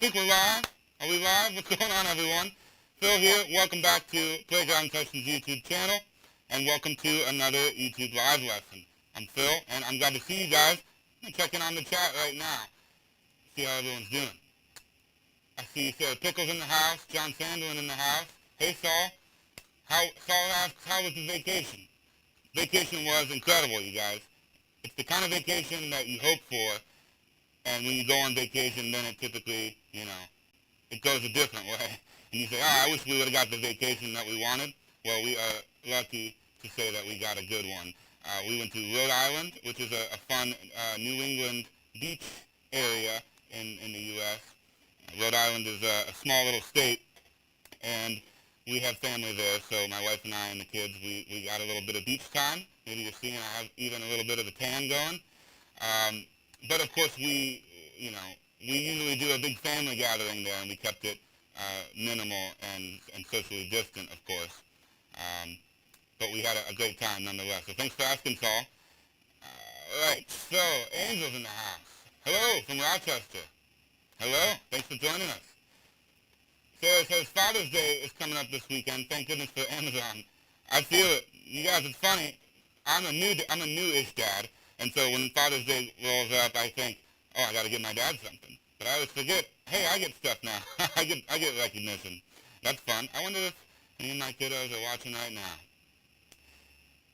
think we're live. Are we live? What's going on, everyone? Phil here. Welcome back to Playground Questions YouTube channel, and welcome to another YouTube Live lesson. I'm Phil, and I'm glad to see you guys. I'm checking on the chat right now, see how everyone's doing. I see Sarah Pickles in the house, John Sandlin in the house. Hey, Saul. Saul asks, how was the vacation? Vacation was incredible, you guys. It's the kind of vacation that you hope for, and when you go on vacation, then it typically, it goes a different way. And you say, oh, I wish we would have got the vacation that we wanted. Well, we are lucky to say that we got a good one. We went to Rhode Island, which is a fun New England beach area in the U.S. Rhode Island is a small little state, and we have family there, so my wife and I and the kids, we got a little bit of beach time. Maybe you're seeing I have even a little bit of a tan going. But of course, we usually do a big family gathering there, and we kept it minimal and socially distant, of course. But we had a great time nonetheless. So thanks for asking, Saul. All right, so Angel's in the house. Hello from Rochester. Hello, thanks for joining us. Sarah says Father's Day is coming up this weekend. Thank goodness for Amazon. I feel it. You guys, it's funny. I'm a new-ish dad, and so when Father's Day rolls up, I think, oh, I got to get my dad something. But I always forget, hey, I get stuff now. I get recognition. That's fun. I wonder if any of my kiddos are watching right now.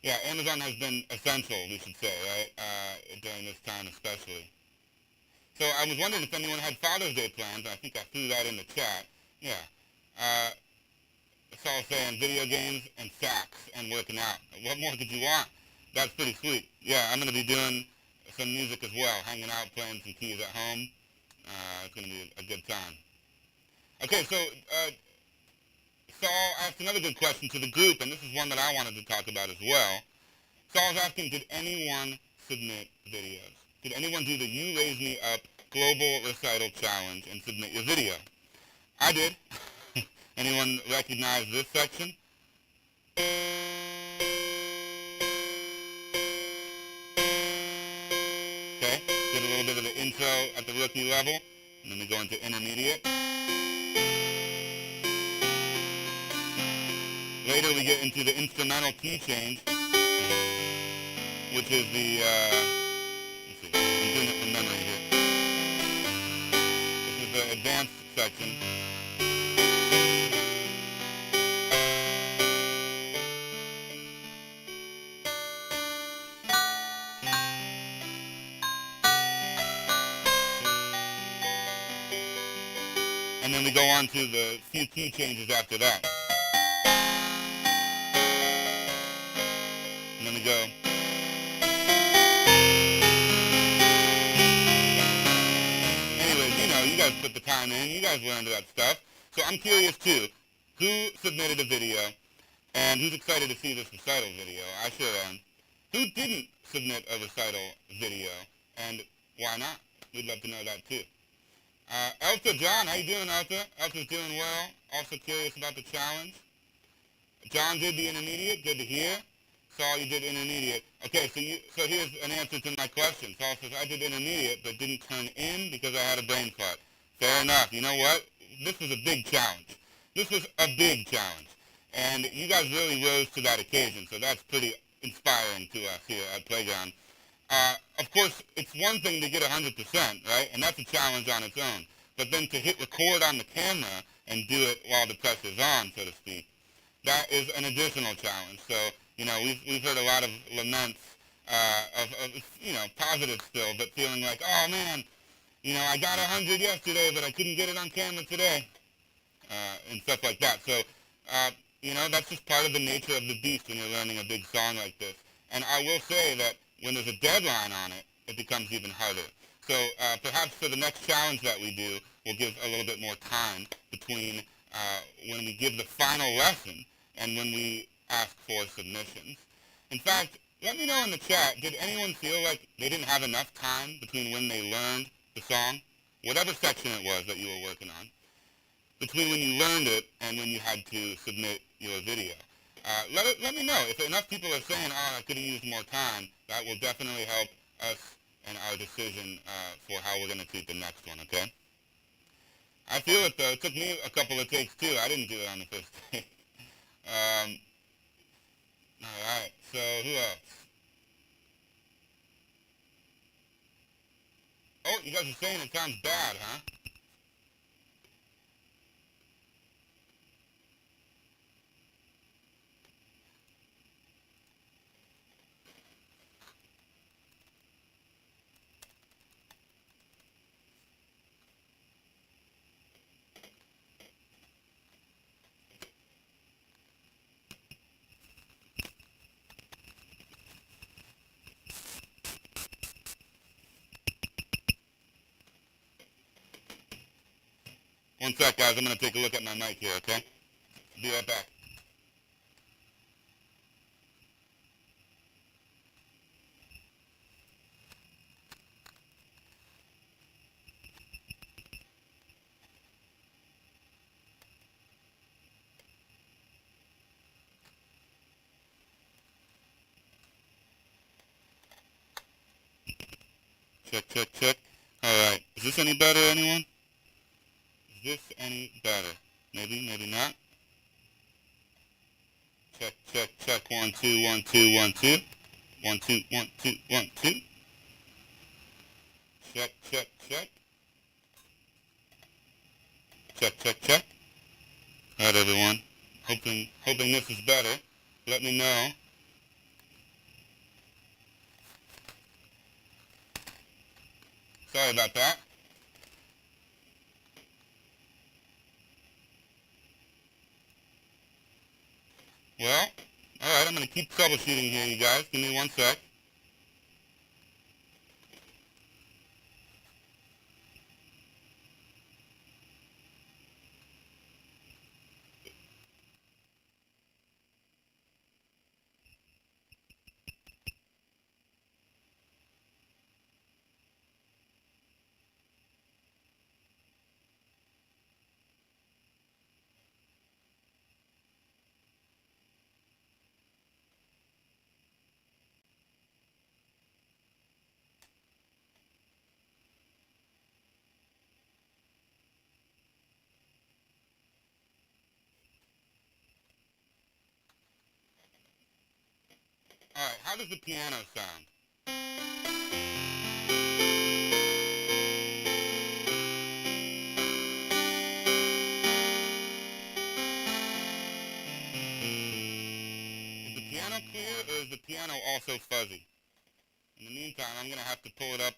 Yeah, Amazon has been essential, we should say, right, during this time especially. So I was wondering if anyone had Father's Day plans, and I think I threw that in the chat. Yeah. Saul saying video games and sacks and working out. What more could you want? That's pretty sweet. Yeah, I'm going to be doing some music as well, hanging out, playing some keys at home. It's going to be a good time. Okay, so Saul asked another good question to the group, and this is one that I wanted to talk about as well. Saul's asking, did anyone submit videos? Did anyone do the You Raise Me Up Global Recital Challenge and submit your video? I did. Anyone recognize this section? Okay, did a little bit of the intro at the rookie level, and then we go into intermediate. Later we get into the instrumental key change, which is the, let's see, I'm doing it from memory here. This is the advanced section. And then we go on to the few key changes after that. And then we go. Anyways, you guys put the time in. You guys learned that stuff. So I'm curious, too. Who submitted a video? And who's excited to see this recital video? I sure am. Who didn't submit a recital video? And why not? We'd love to know that, too. Elsa, John, how you doing, Elsa? Elsa's doing well. Also curious about the challenge. John did the intermediate. Good to hear. Saul, you did intermediate. Okay, so here's an answer to my question. Saul says, I did intermediate, but didn't turn in because I had a brain fart. Fair enough. You know what? This was a big challenge. This was a big challenge. And you guys really rose to that occasion, so that's pretty inspiring to us here at Playground. Of course, it's one thing to get 100%, right? And that's a challenge on its own. But then to hit record on the camera and do it while the pressure's on, so to speak, that is an additional challenge. So, we've heard a lot of laments of positive still, but feeling like, oh, man, I got 100 yesterday, but I couldn't get it on camera today, and stuff like that. So, that's just part of the nature of the beast when you're learning a big song like this. And I will say that when there's a deadline on it, it becomes even harder. So perhaps for the next challenge that we do, we'll give a little bit more time between when we give the final lesson and when we ask for submissions. In fact, let me know in the chat, did anyone feel like they didn't have enough time between when they learned the song, whatever section it was that you were working on, between when you learned it and when you had to submit your video? Let me know. If enough people are saying, oh, I could have used more time, that will definitely help us and our decision for how we're going to treat the next one, okay? I feel it though. It took me a couple of takes too. I didn't do it on the first take. Um, all right. So who else? Oh, you guys are saying it sounds bad, huh? One sec, guys. I'm gonna take a look at my mic here. Okay. Be right back. Check, check, check. All right. Is this any better, anyone? Is this any better? Maybe, maybe not. Check, check, check. 1, 2, 1, 2, 1, 2. 1, 2, 1, 2, 1, 2. Check, check, check. Check, check, check. All right, everyone. Hoping this is better. Let me know. Sorry about that. Well, all right. I'm gonna keep troubleshooting here, you guys. Give me one sec. All right. How does the piano sound? Is the piano clear or is the piano also fuzzy? In the meantime, I'm going to have to pull it up,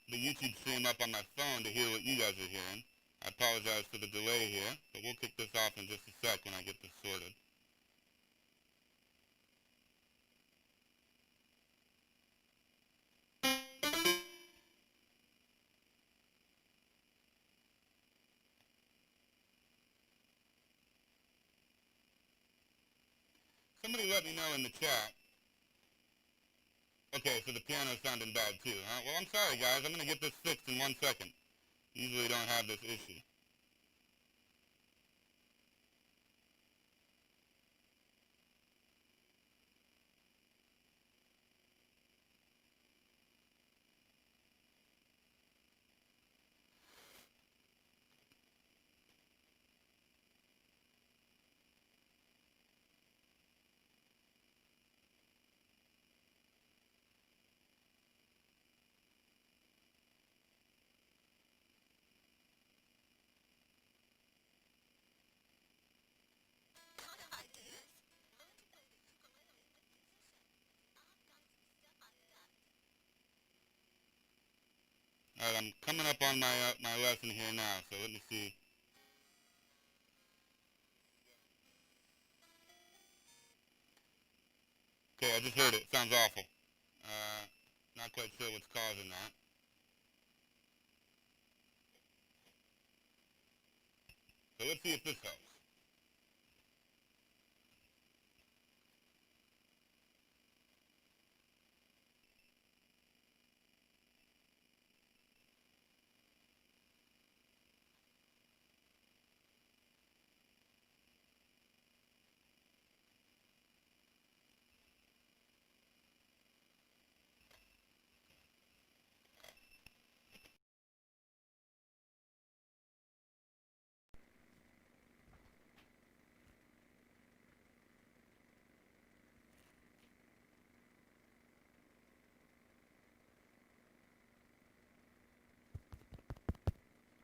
the YouTube stream up on my phone to hear what you guys are hearing. I apologize for the delay here, but we'll kick this off in just a sec when I get this sorted. Somebody let me know in the chat. Okay, so the piano's sounding bad too, huh? Well, I'm sorry, guys. I'm going to get this fixed in 1 second. Usually don't have this issue. All right, I'm coming up on my lesson here now, so let me see. Okay, I just heard it. Sounds awful. Uh, Not quite sure what's causing that. So let's see if this helps.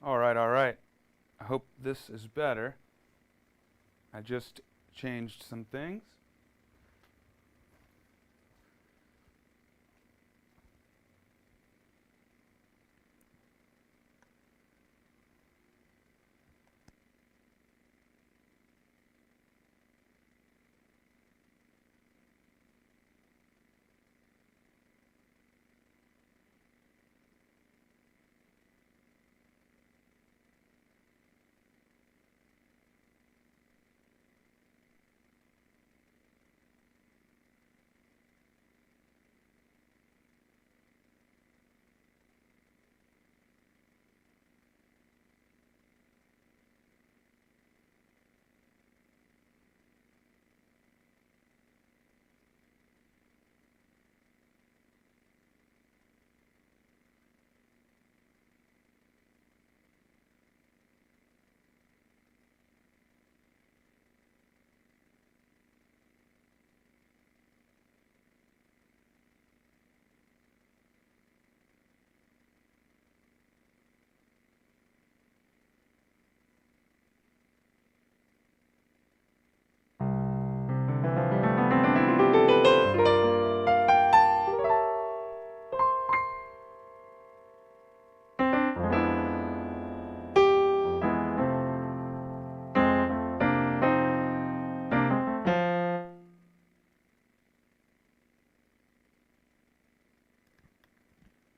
All right, all right. I hope this is better. I just changed some things.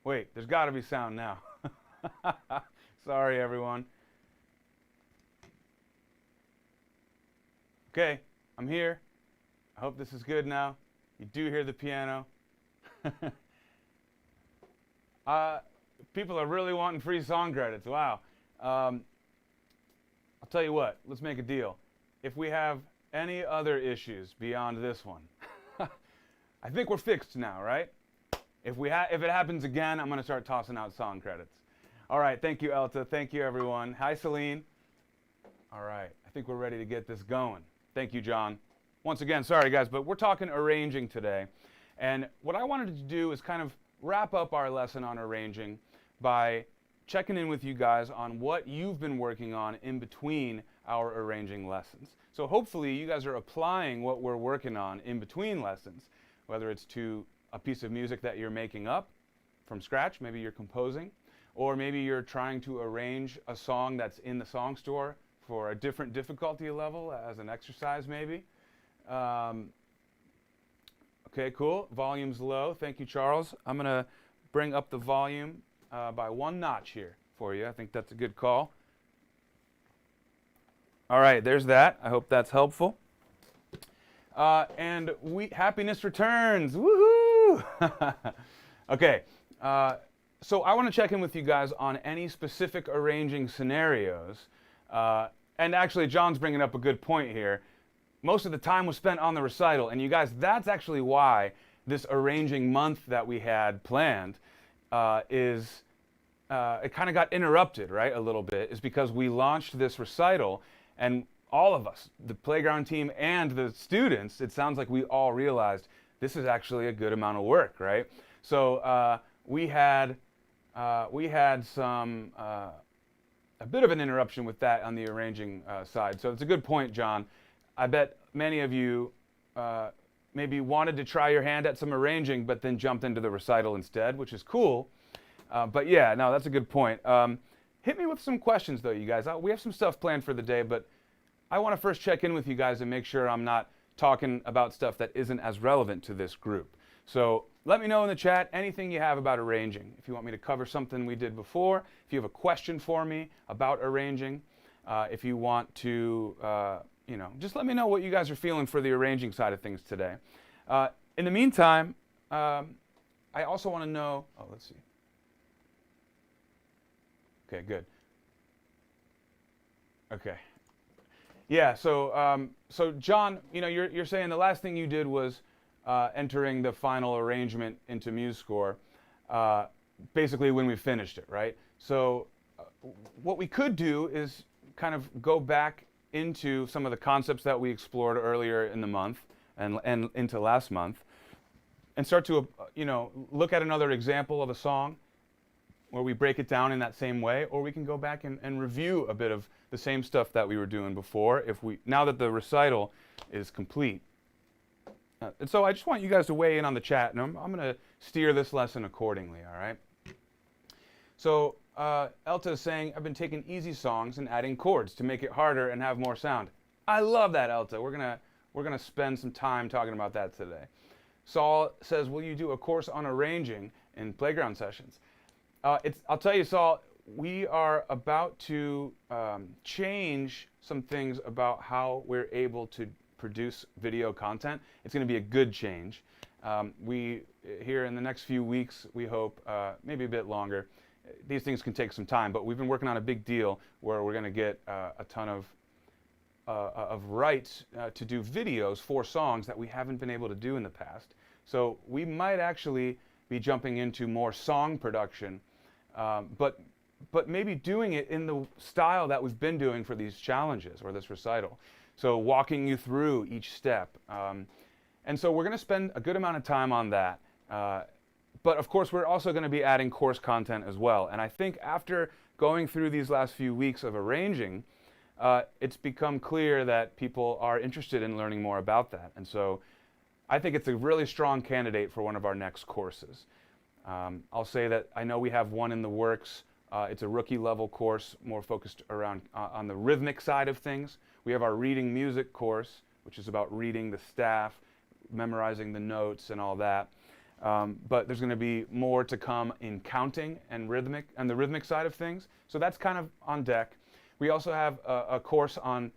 Wait, there's got to be sound now. Sorry, everyone. Okay, I'm here. I hope this is good now. You do hear the piano. People are really wanting free song credits. Wow. I'll tell you what, let's make a deal. If we have any other issues beyond this one, I think we're fixed now, right? If it happens again, I'm going to start tossing out song credits. All right, thank you, Elta. Thank you, everyone. Hi, Celine. All right, I think we're ready to get this going. Thank you, John. Once again, sorry, guys, but we're talking arranging today. And what I wanted to do is kind of wrap up our lesson on arranging by checking in with you guys on what you've been working on in between our arranging lessons. So hopefully you guys are applying what we're working on in between lessons, whether it's to a piece of music that you're making up from scratch, maybe you're composing, or maybe you're trying to arrange a song that's in the song store for a different difficulty level as an exercise maybe. Okay, cool. Volume's low. Thank you, Charles. I'm going to bring up the volume by one notch here for you. I think that's a good call. All right, there's that. I hope that's helpful. And happiness returns. Woohoo! Okay, so I want to check in with you guys on any specific arranging scenarios. And actually, John's bringing up a good point here. Most of the time was spent on the recital, and you guys, that's actually why this arranging month that we had planned it kind of got interrupted, right, a little bit, is because we launched this recital, and all of us, the playground team and the students, it sounds like we all realized this is actually a good amount of work, right? So we had some a bit of an interruption with that on the arranging side. So it's a good point, John. I bet many of you maybe wanted to try your hand at some arranging, but then jumped into the recital instead, which is cool. But yeah, no, that's a good point. Hit me with some questions, though, you guys. We have some stuff planned for the day, but I want to first check in with you guys and make sure I'm not talking about stuff that isn't as relevant to this group. So let me know in the chat anything you have about arranging. If you want me to cover something we did before, if you have a question for me about arranging, if you want to, just let me know what you guys are feeling for the arranging side of things today. In the meantime, I also want to know, let's see. Okay, good. Okay. Yeah, so John, you're saying the last thing you did was entering the final arrangement into MuseScore, basically when we finished it, right? So what we could do is kind of go back into some of the concepts that we explored earlier in the month and into last month, and start to look at another example of a song where we break it down in that same way, or we can go back and review a bit of the same stuff that we were doing before now that the recital is complete. And so I just want you guys to weigh in on the chat, and I'm going to steer this lesson accordingly, all right? So Elta is saying, I've been taking easy songs and adding chords to make it harder and have more sound. I love that, Elta. We're gonna spend some time talking about that today. Saul says, will you do a course on arranging in playground sessions? I'll tell you, Saul, we are about to change some things about how we're able to produce video content. It's going to be a good change. We, here in the next few weeks, we hope, maybe a bit longer. These things can take some time, but we've been working on a big deal where we're going to get a ton of rights to do videos for songs that we haven't been able to do in the past. So we might actually be jumping into more song production, but maybe doing it in the style that we've been doing for these challenges or this recital. So walking you through each step. And so we're going to spend a good amount of time on that. But of course, we're also going to be adding course content as well. And I think after going through these last few weeks of arranging, it's become clear that people are interested in learning more about that. And so I think it's a really strong candidate for one of our next courses. I'll say that I know we have one in the works. It's a rookie level course, more focused around on the rhythmic side of things. We have our reading music course, which is about reading the staff, memorizing the notes and all that. But there's going to be more to come in counting and the rhythmic side of things. So that's kind of on deck. We also have a course on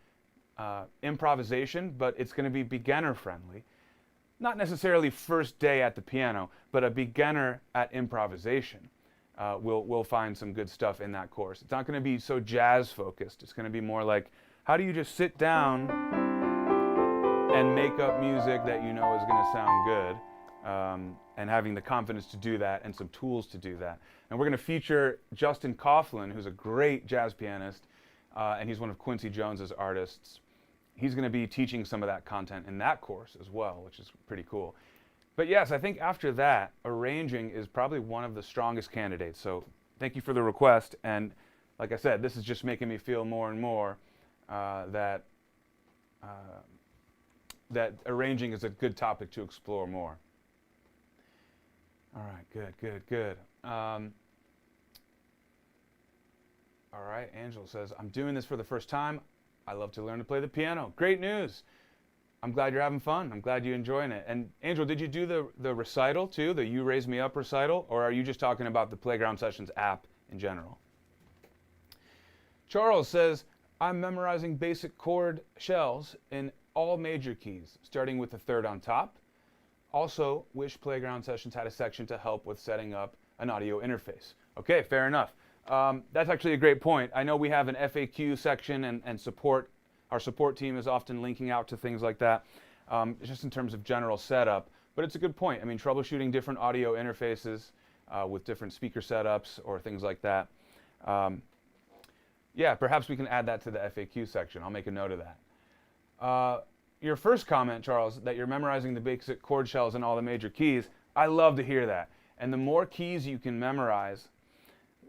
improvisation, but it's going to be beginner friendly. Not necessarily first day at the piano, but a beginner at improvisation. We'll find some good stuff in that course. It's not going to be so jazz focused. It's going to be more like, how do you just sit down and make up music that you know is going to sound good, and having the confidence to do that and some tools to do that. And we're going to feature Justin Coughlin, who's a great jazz pianist, and he's one of Quincy Jones's artists. He's going to be teaching some of that content in that course as well, which is pretty cool. But yes, I think after that, arranging is probably one of the strongest candidates. So thank you for the request. And like I said, this is just making me feel more and more that arranging is a good topic to explore more. All right, good. All right, Angela says, I'm doing this for the first time. I love to learn to play the piano. Great news. I'm glad you're having fun. I'm glad you're enjoying it. And Angel, did you do the recital too, the You Raise Me Up recital, or are you just talking about the Playground Sessions app in general? Charles says, I'm memorizing basic chord shells in all major keys, starting with the third on top. Also, wish Playground Sessions had a section to help with setting up an audio interface. Okay, fair enough. That's actually a great point. I know we have an FAQ section and support. Our support team is often linking out to things like that, just in terms of general setup. But it's a good point. I mean, troubleshooting different audio interfaces with different speaker setups or things like that. Yeah, perhaps we can add that to the FAQ section. I'll make a note of that. Your first comment, Charles, that you're memorizing the basic chord shells in all the major keys, I love to hear that. And the more keys you can memorize,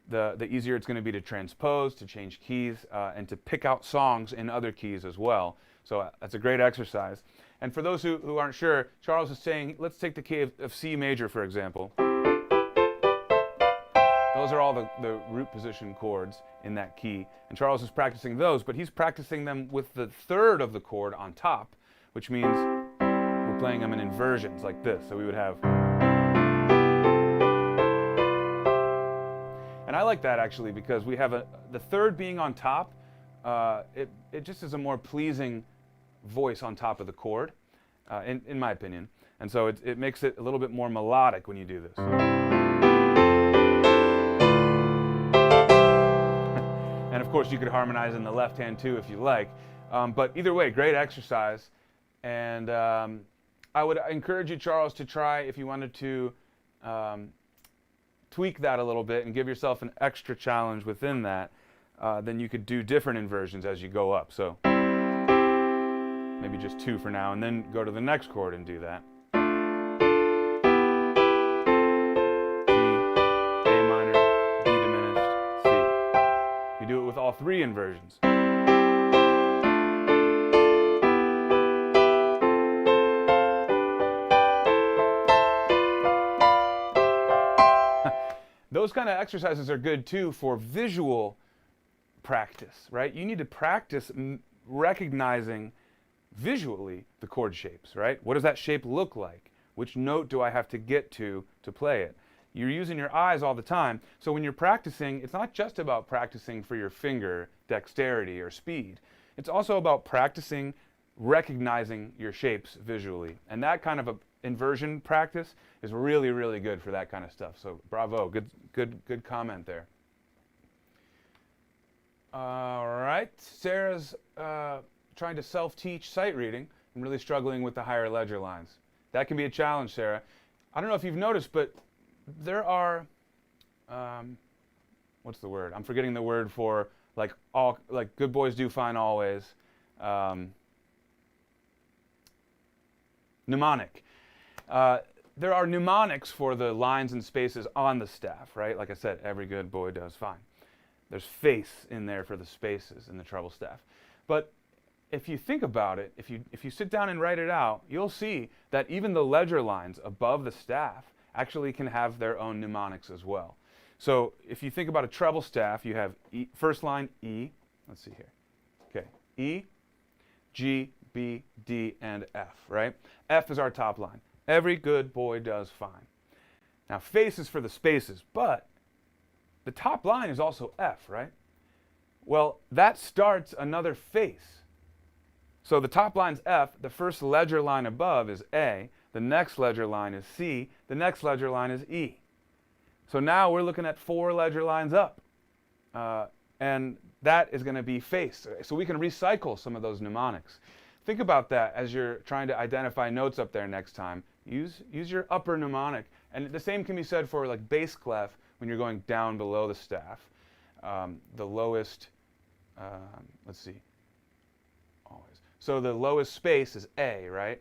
the easier it's going to be to transpose, to change keys, and to pick out songs in other keys as well. So that's a great exercise. And for those who aren't sure, Charles is saying, let's take the key of C major, for example. Those are all the root position chords in that key. And Charles is practicing those, but he's practicing them with the third of the chord on top, which means we're playing them in inversions like this. So we would have... And I like that actually because we have the third being on top, it just is a more pleasing voice on top of the chord, in my opinion. And so it makes it a little bit more melodic when you do this. And of course you could harmonize in the left hand too if you like. But either way, great exercise. And I would encourage you, Charles, to try, if you wanted to, tweak that a little bit and give yourself an extra challenge within that, then you could do different inversions as you go up. So maybe just 2 for now, and then go to the next chord and do that. G, A minor, B 3 inversions. Those kind of exercises are good too for visual practice, right? You need to practice recognizing visually the chord shapes, right? What does that shape look like? Which note do I have to get to play it? You're using your eyes all the time. So when you're practicing, it's not just about practicing for your finger dexterity or speed. It's also about practicing recognizing your shapes visually. And that kind of a inversion practice is really, really good for that kind of stuff. So bravo, good comment there. All right, Sarah's trying to self-teach sight reading and really struggling with the higher ledger lines. That can be a challenge, Sarah. I don't know if you've noticed, but there are, what's the word? I'm forgetting the word for like good boys do fine always. Mnemonic. There are mnemonics for the lines and spaces on the staff, right? Like I said, every good boy does fine. There's face in there for the spaces in the treble staff. But if you think about it, if you sit down and write it out, you'll see that even the ledger lines above the staff actually can have their own mnemonics as well. So if you think about a treble staff, you have E, first line E. Let's see here. Okay, E, G, B, D, and F, right? F is our top line. Every good boy does fine. Now face is for the spaces, but the top line is also F, right? Well, that starts another face. So the top line's F, the first ledger line above is A, the next ledger line is C, the next ledger line is E. So now we're looking at 4 ledger lines up. And that is going to be face. So we can recycle some of those mnemonics. Think about that as you're trying to identify notes up there next time. Use your upper mnemonic. And the same can be said for like bass clef when you're going down below the staff. The lowest, let's see, always. So the lowest space is A, right?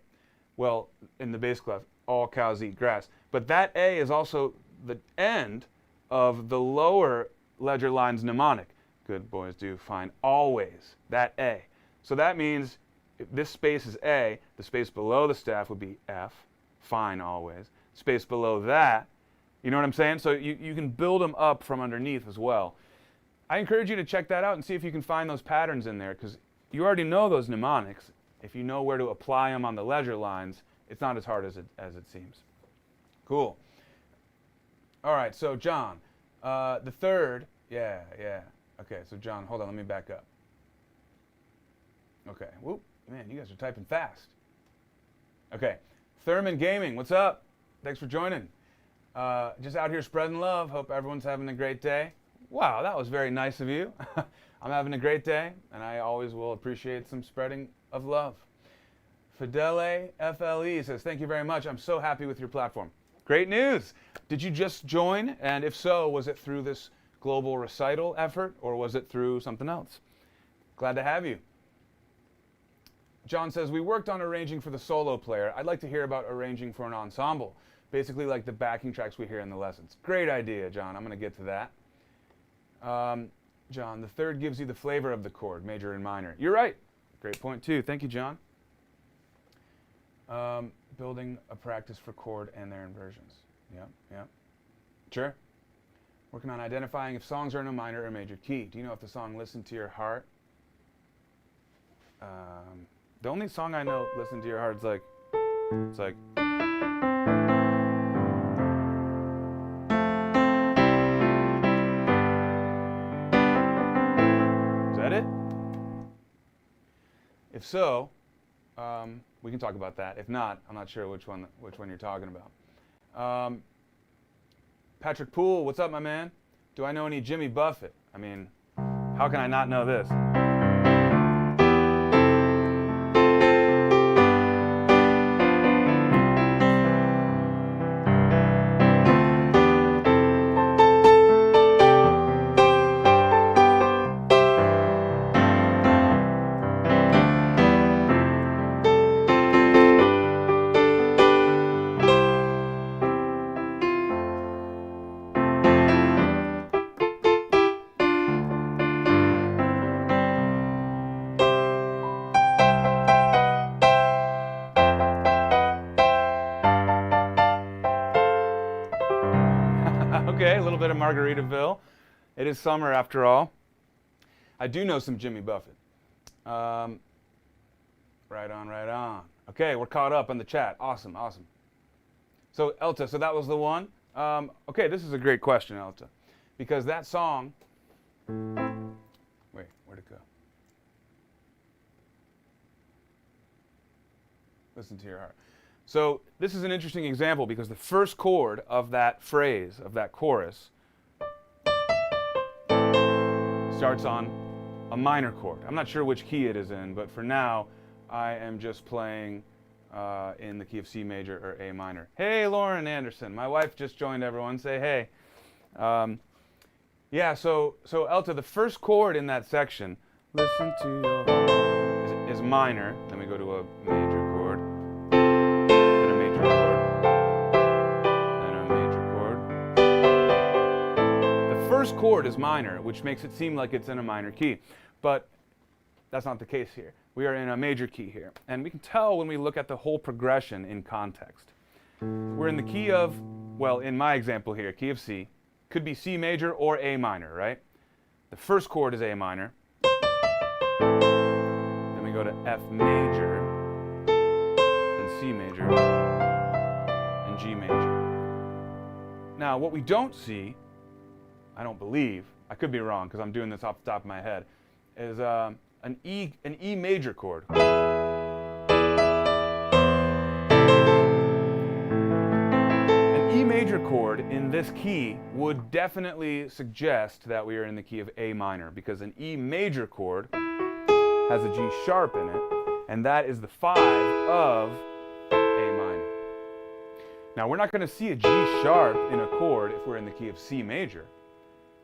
Well, in the bass clef, all cows eat grass. But that A is also the end of the lower ledger line's mnemonic. Good boys do fine always, that A. So that means if this space is A, the space below the staff would be F, fine always. Space below that, you know what I'm saying? So you can build them up from underneath as well. I encourage you to check that out and see if you can find those patterns in there, because you already know those mnemonics. If you know where to apply them on the ledger lines, it's not as hard as it seems. Cool. All right, so John, the third, yeah. Okay, so John, hold on, let me back up. Okay, whoop, man, you guys are typing fast. Okay, Thurman Gaming, what's up? Thanks for joining. Just out here spreading love. Hope everyone's having a great day. Wow, that was very nice of you. I'm having a great day, and I always will appreciate some spreading of love. Fidele FLE says, thank you very much. I'm so happy with your platform. Great news. Did you just join? And if so, was it through this global recital effort, or was it through something else? Glad to have you. John says, we worked on arranging for the solo player. I'd like to hear about arranging for an ensemble. Basically like the backing tracks we hear in the lessons. Great idea, John. I'm going to get to that. John, the third gives you the flavor of the chord, major and minor. You're right. Great point, too. Thank you, John. Building a practice for chord and their inversions. Yeah. Sure. Working on identifying if songs are in a minor or major key. Do you know if the song Listen to Your Heart? The only song I know, Listen to Your Heart, it's like... It? If so, we can talk about that. If not, I'm not sure which one you're talking about. Patrick Poole, what's up, my man? Do I know any Jimmy Buffett? I mean, how can I not know this? okay, a little bit of Margaritaville. It is summer after all. I do know some Jimmy Buffett. Right on, right on. Okay, we're caught up on the chat. Awesome, awesome. So, Elta, so that was the one? Okay, this is a great question, Elta. Because that song... Wait, where'd it go? Listen to your heart. So, this is an interesting example because the first chord of that phrase, of that chorus, starts on a minor chord. I'm not sure which key it is in, but for now, I am just playing in the key of C major or A minor. Hey, Lauren Anderson. My wife just joined, everyone. Say hey. Yeah, so Elta, the first chord in that section, listen to your heart, is minor. Then we go to a major chord, then a major chord, then a major chord. The first chord is minor, which makes it seem like it's in a minor key, but that's not the case here. We are in a major key here, and we can tell when we look at the whole progression in context. We're in the key of, well, in my example here, key of C. Could be C major or A minor, right? The first chord is A minor. Then we go to F major, then C major, and G major. Now, what we don't see, I don't believe, I could be wrong because I'm doing this off the top of my head, is an E major chord. Major chord in this key would definitely suggest that we are in the key of A minor because an E major chord has a G sharp in it, and that is the 5 of A minor. Now, we're not going to see a G sharp in a chord if we're in the key of C major.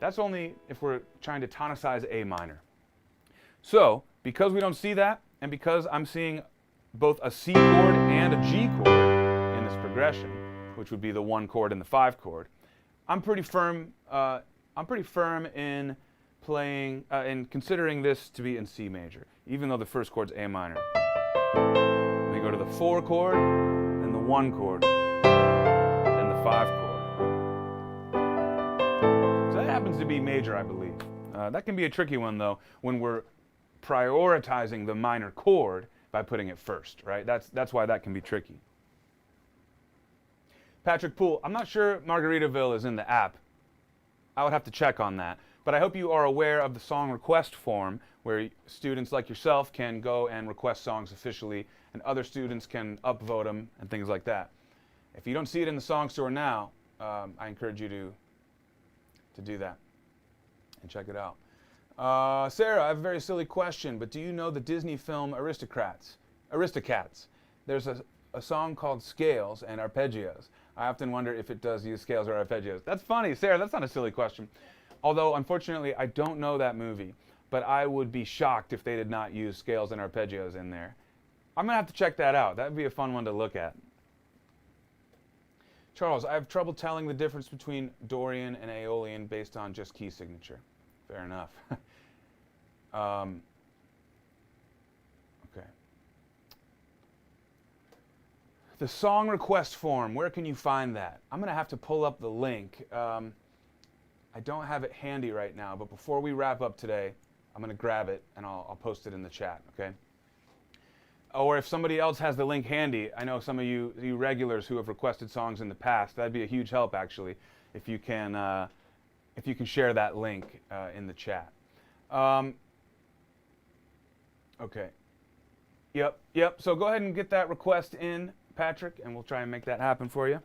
That's only if we're trying to tonicize A minor. So, because we don't see that, and because I'm seeing both a C chord and a G chord in this progression, which would be the 1 chord and the 5 chord, I'm pretty firm in playing in considering this to be in C major, even though the first chord's A minor. We go to the 4 chord, then the 1 chord, then the 5 chord. So that happens to be major, I believe. That can be a tricky one though when we're prioritizing the minor chord by putting it first, right? That's why that can be tricky. Patrick Poole, I'm not sure Margaritaville is in the app. I would have to check on that. But I hope you are aware of the song request form where students like yourself can go and request songs officially and other students can upvote them and things like that. If you don't see it in the song store now, I encourage you to do that and check it out. Sarah, I have a very silly question, but do you know the Disney film Aristocats? There's a song called Scales and Arpeggios. I often wonder if it does use scales or arpeggios. That's funny, Sarah, that's not a silly question. Although, unfortunately, I don't know that movie, but I would be shocked if they did not use scales and arpeggios in there. I'm going to have to check that out. That would be a fun one to look at. Charles, I have trouble telling the difference between Dorian and Aeolian based on just key signature. Fair enough. Okay. The song request form, where can you find that? I'm going to have to pull up the link. I don't have it handy right now, but before we wrap up today, I'm going to grab it and I'll post it in the chat, okay? Or if somebody else has the link handy, I know some of you regulars who have requested songs in the past, that'd be a huge help actually, if you can share that link in the chat. Okay. Yep. So go ahead and get that request in, Patrick, and we'll try and make that happen for you.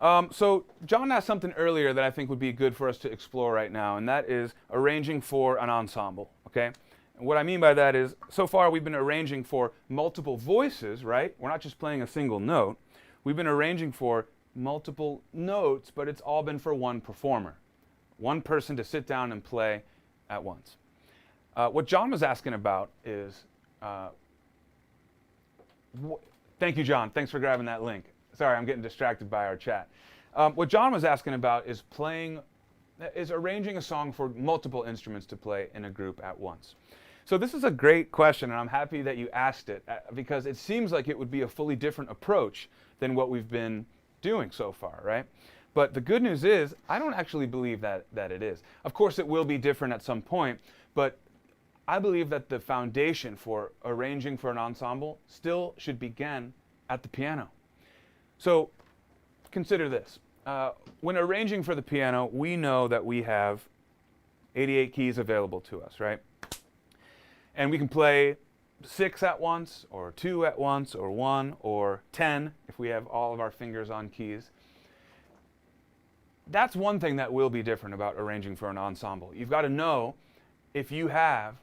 So John asked something earlier that I think would be good for us to explore right now, and that is arranging for an ensemble, okay? And what I mean by that is, so far we've been arranging for multiple voices, right? We're not just playing a single note. We've been arranging for multiple notes, but it's all been for one performer. One person to sit down and play at once. What John was asking about is, thank you, John. Thanks for grabbing that link. Sorry, I'm getting distracted by our chat. What John was asking about is arranging a song for multiple instruments to play in a group at once. So this is a great question, and I'm happy that you asked it, because it seems like it would be a fully different approach than what we've been doing so far, right? But the good news is, I don't actually believe that it is. Of course, it will be different at some point, but I believe that the foundation for arranging for an ensemble still should begin at the piano. So consider this. When arranging for the piano, we know that we have 88 keys available to us, right? And we can play 6 at once, or 2 at once, or 1, or 10, if we have all of our fingers on keys. That's one thing that will be different about arranging for an ensemble. You've got to know if you have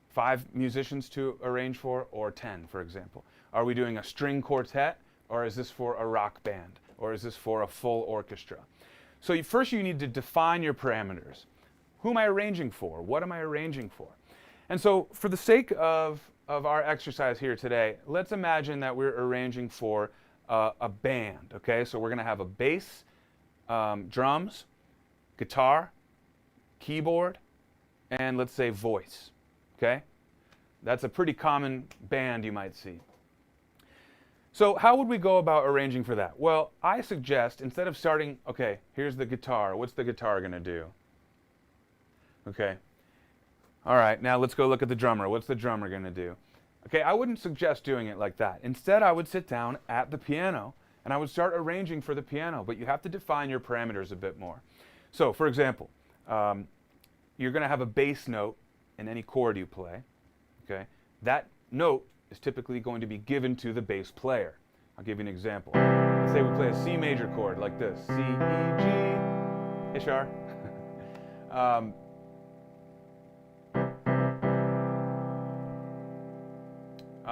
5 musicians to arrange for, or 10, for example. Are we doing a string quartet, or is this for a rock band, or is this for a full orchestra? So first you need to define your parameters. Who am I arranging for? What am I arranging for? And so for the sake of our exercise here today, let's imagine that we're arranging for a band, okay? So we're going to have a bass, drums, guitar, keyboard, and let's say voice, okay? That's a pretty common band you might see. So how would we go about arranging for that? Well, I suggest instead of starting, okay, here's the guitar. What's the guitar going to do? Okay. All right, now let's go look at the drummer. What's the drummer going to do? Okay, I wouldn't suggest doing it like that. Instead, I would sit down at the piano and I would start arranging for the piano, but you have to define your parameters a bit more. So, for example, you're going to have a bass note in any chord you play. Okay, that note is typically going to be given to the bass player. I'll give you an example. Let's say we play a C major chord like this. C, E, G, Ishar.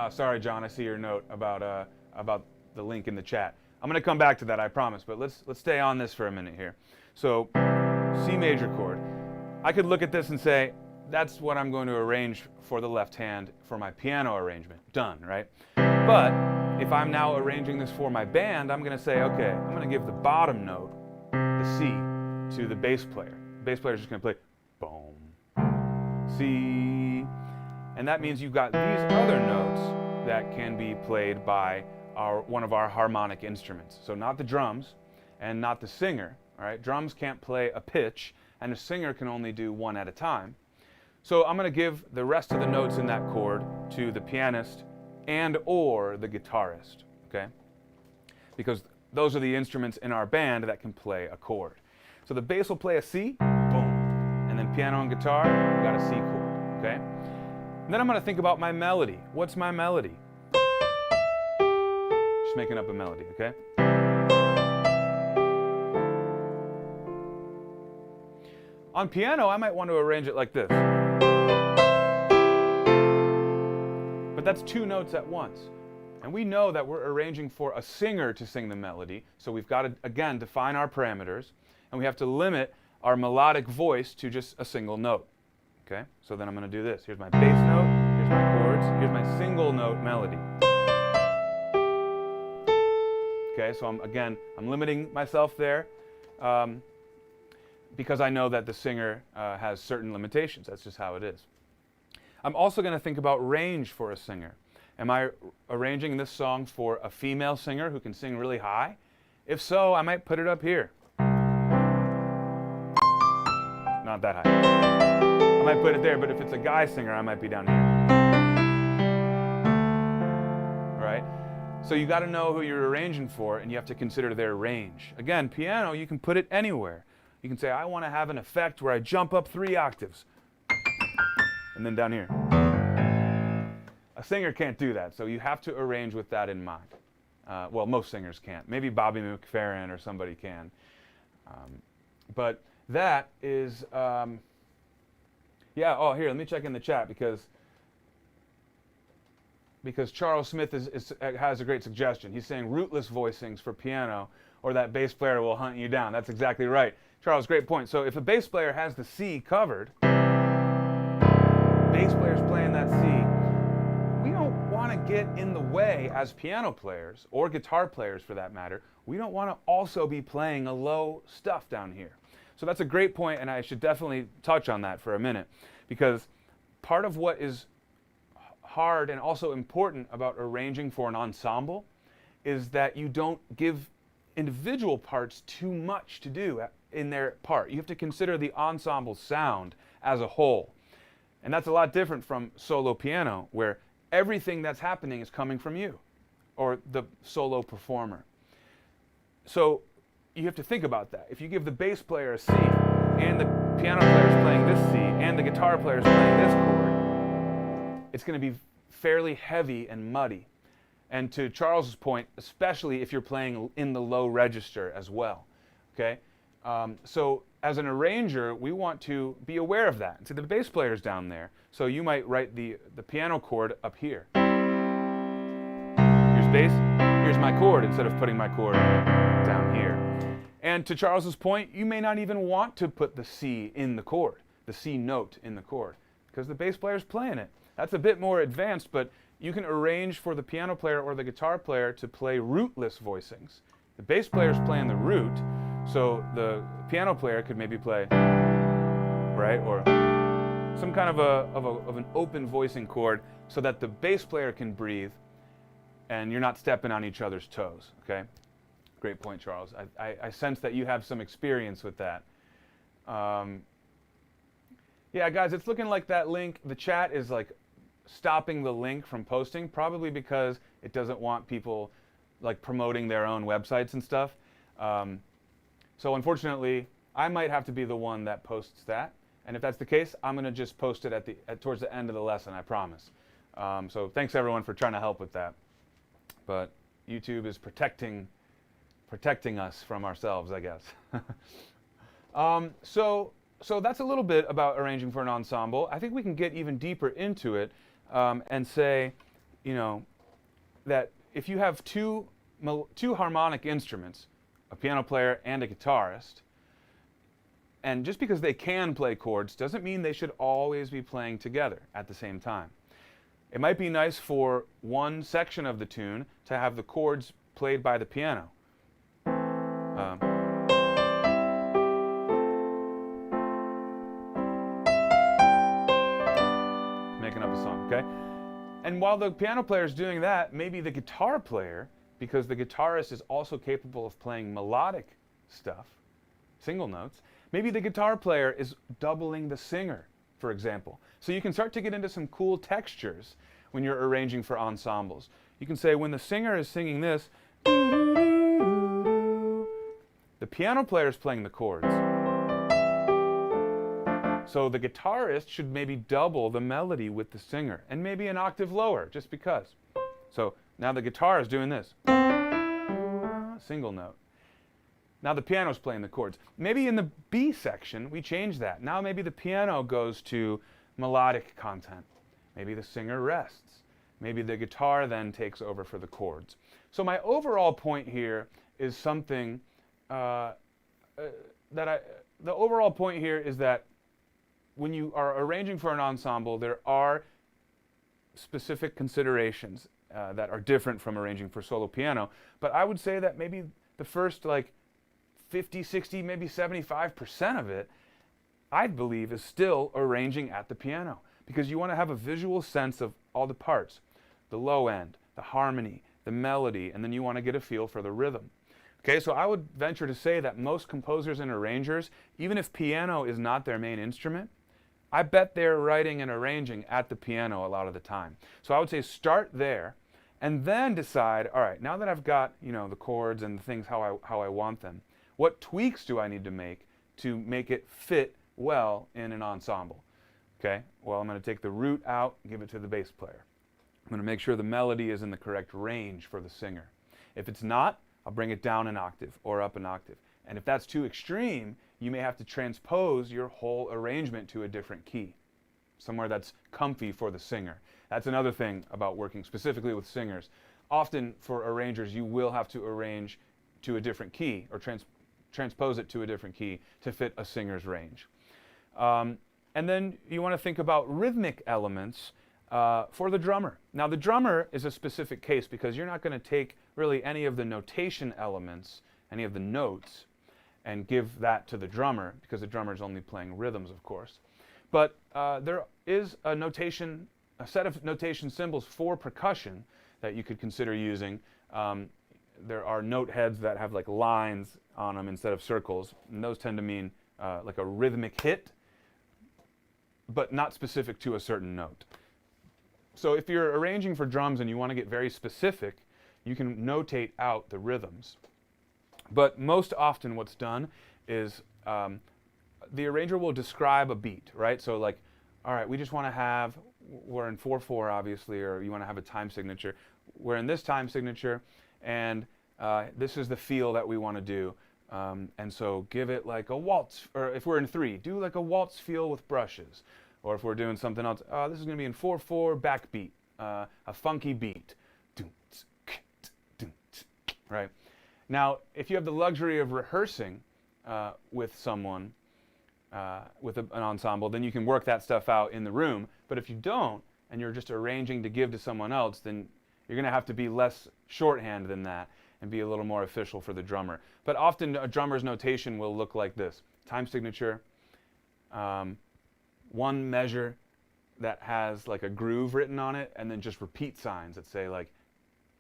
Sorry, John, I see your note about the link in the chat. I'm going to come back to that, I promise, but let's stay on this for a minute here. So, C major chord. I could look at this and say, that's what I'm going to arrange for the left hand for my piano arrangement. Done, right? But if I'm now arranging this for my band, I'm going to say, okay, I'm going to give the bottom note, the C, to the bass player. The bass player is just going to play boom, C, and that means you've got these other notes that can be played by one of our harmonic instruments. So not the drums and not the singer. All right, drums can't play a pitch, and a singer can only do one at a time. So I'm going to give the rest of the notes in that chord to the pianist and or the guitarist, okay? Because those are the instruments in our band that can play a chord. So the bass will play a C, boom, and then piano and guitar, we got a C chord, okay? And then I'm going to think about my melody. What's my melody? Just making up a melody, okay? On piano, I might want to arrange it like this. But that's 2 notes at once. And we know that we're arranging for a singer to sing the melody, so we've got to, again, define our parameters, and we have to limit our melodic voice to just a single note. Okay? So then I'm going to do this. Here's my bass note, here's my chords, here's my single note melody. Okay, so I'm limiting myself there. Because I know that the singer has certain limitations. That's just how it is. I'm also going to think about range for a singer. Am I arranging this song for a female singer who can sing really high? If so, I might put it up here. Not that high. I might put it there, but if it's a guy singer, I might be down here. Right? So you got to know who you're arranging for, and you have to consider their range. Again, piano, you can put it anywhere. You can say, I want to have an effect where I jump up 3 octaves. And then down here. A singer can't do that, so you have to arrange with that in mind. Well, most singers can't. Maybe Bobby McFerrin or somebody can. But that is, yeah, oh, here, let me check in the chat because Charles Smith has a great suggestion. He's saying rootless voicings for piano, or that bass player will hunt you down. That's exactly right. Charles, great point. So if a bass player has the C covered, bass player's playing that C, we don't want to get in the way as piano players, or guitar players for that matter. We don't want to also be playing a low stuff down here. So that's a great point, and I should definitely touch on that for a minute, because part of what is hard and also important about arranging for an ensemble is that you don't give individual parts too much to do in their part. You have to consider the ensemble sound as a whole. And that's a lot different from solo piano, where everything that's happening is coming from you or the solo performer. So you have to think about that. If you give the bass player a C and the piano player is playing this C and the guitar player is playing this chord, it's going to be fairly heavy and muddy. And to Charles's point, especially if you're playing in the low register as well. Okay? So as an arranger, we want to be aware of that. So the bass player's down there. So you might write the piano chord up here. Here's bass, here's my chord, instead of putting my chord down here. And to Charles's point, you may not even want to put the C in the chord, the C note in the chord, because the bass player's playing it. That's a bit more advanced, but you can arrange for the piano player or the guitar player to play rootless voicings. The bass player's playing the root, so the piano player could maybe play, right, or some kind of an open voicing chord so that the bass player can breathe and you're not stepping on each other's toes, okay? Great point, Charles. I sense that you have some experience with that. Yeah, guys, it's looking like that link, the chat is like stopping the link from posting, probably because it doesn't want people like promoting their own websites and stuff. So unfortunately, I might have to be the one that posts that. And if that's the case, I'm going to just post it towards the end of the lesson, I promise. So thanks everyone for trying to help with that. But YouTube is protecting us from ourselves, I guess. So that's a little bit about arranging for an ensemble. I think we can get even deeper into it and say, you know, that if you have two harmonic instruments, a piano player and a guitarist, and just because they can play chords doesn't mean they should always be playing together at the same time. It might be nice for one section of the tune to have the chords played by the piano. Making up a song, okay? And while the piano player is doing that, maybe the guitar player, because the guitarist is also capable of playing melodic stuff, single notes, maybe the guitar player is doubling the singer, for example. So you can start to get into some cool textures when you're arranging for ensembles. You can say when the singer is singing this, the piano player is playing the chords. So the guitarist should maybe double the melody with the singer, and maybe an octave lower, just because. So now the guitar is doing this, single note. Now the piano's playing the chords. Maybe in the B section, we change that. Now maybe the piano goes to melodic content. Maybe the singer rests. Maybe the guitar then takes over for the chords. So my overall point here is something the overall point here is that when you are arranging for an ensemble, there are specific considerations that are different from arranging for solo piano. But I would say that maybe the first like 50, 60, maybe 75% of it, I believe, is still arranging at the piano, because you want to have a visual sense of all the parts, the low end, the harmony, the melody, and then you want to get a feel for the rhythm. Okay, so I would venture to say that most composers and arrangers, even if piano is not their main instrument, I bet they're writing and arranging at the piano a lot of the time. So I would say start there, and then decide, all right, now that I've got, you know, the chords and the things how I want them, what tweaks do I need to make it fit well in an ensemble? Okay, well, I'm going to take the root out and give it to the bass player. I'm going to make sure the melody is in the correct range for the singer. If it's not, I'll bring it down an octave or up an octave. And if that's too extreme, you may have to transpose your whole arrangement to a different key, somewhere that's comfy for the singer. That's another thing about working specifically with singers. Often for arrangers, you will have to arrange to a different key or transpose it to a different key to fit a singer's range. And then you want to think about rhythmic elements for the drummer. Now the drummer is a specific case because you're not going to take really any of the notation elements, any of the notes, and give that to the drummer, because the drummer is only playing rhythms, of course. But there is a set of notation symbols for percussion that you could consider using. there are note heads that have like lines on them instead of circles, and those tend to mean like a rhythmic hit, but not specific to a certain note. So if you're arranging for drums and you want to get very specific, you can notate out the rhythms. But most often what's done is the arranger will describe a beat, right? So like, all right, we just want to have, we're in 4/4 obviously, or you want to have a time signature. We're in this time signature, and this is the feel that we want to do. And so give it like a waltz, or if we're in 3, do like a waltz feel with brushes. Or if we're doing something else, this is going to be in 4/4 backbeat, a funky beat. Right? Now, if you have the luxury of rehearsing with someone, with an ensemble, then you can work that stuff out in the room. But if you don't, and you're just arranging to give to someone else, then you're going to have to be less shorthand than that and be a little more official for the drummer. But often a drummer's notation will look like this. Time signature, one measure that has like a groove written on it, and then just repeat signs that say like,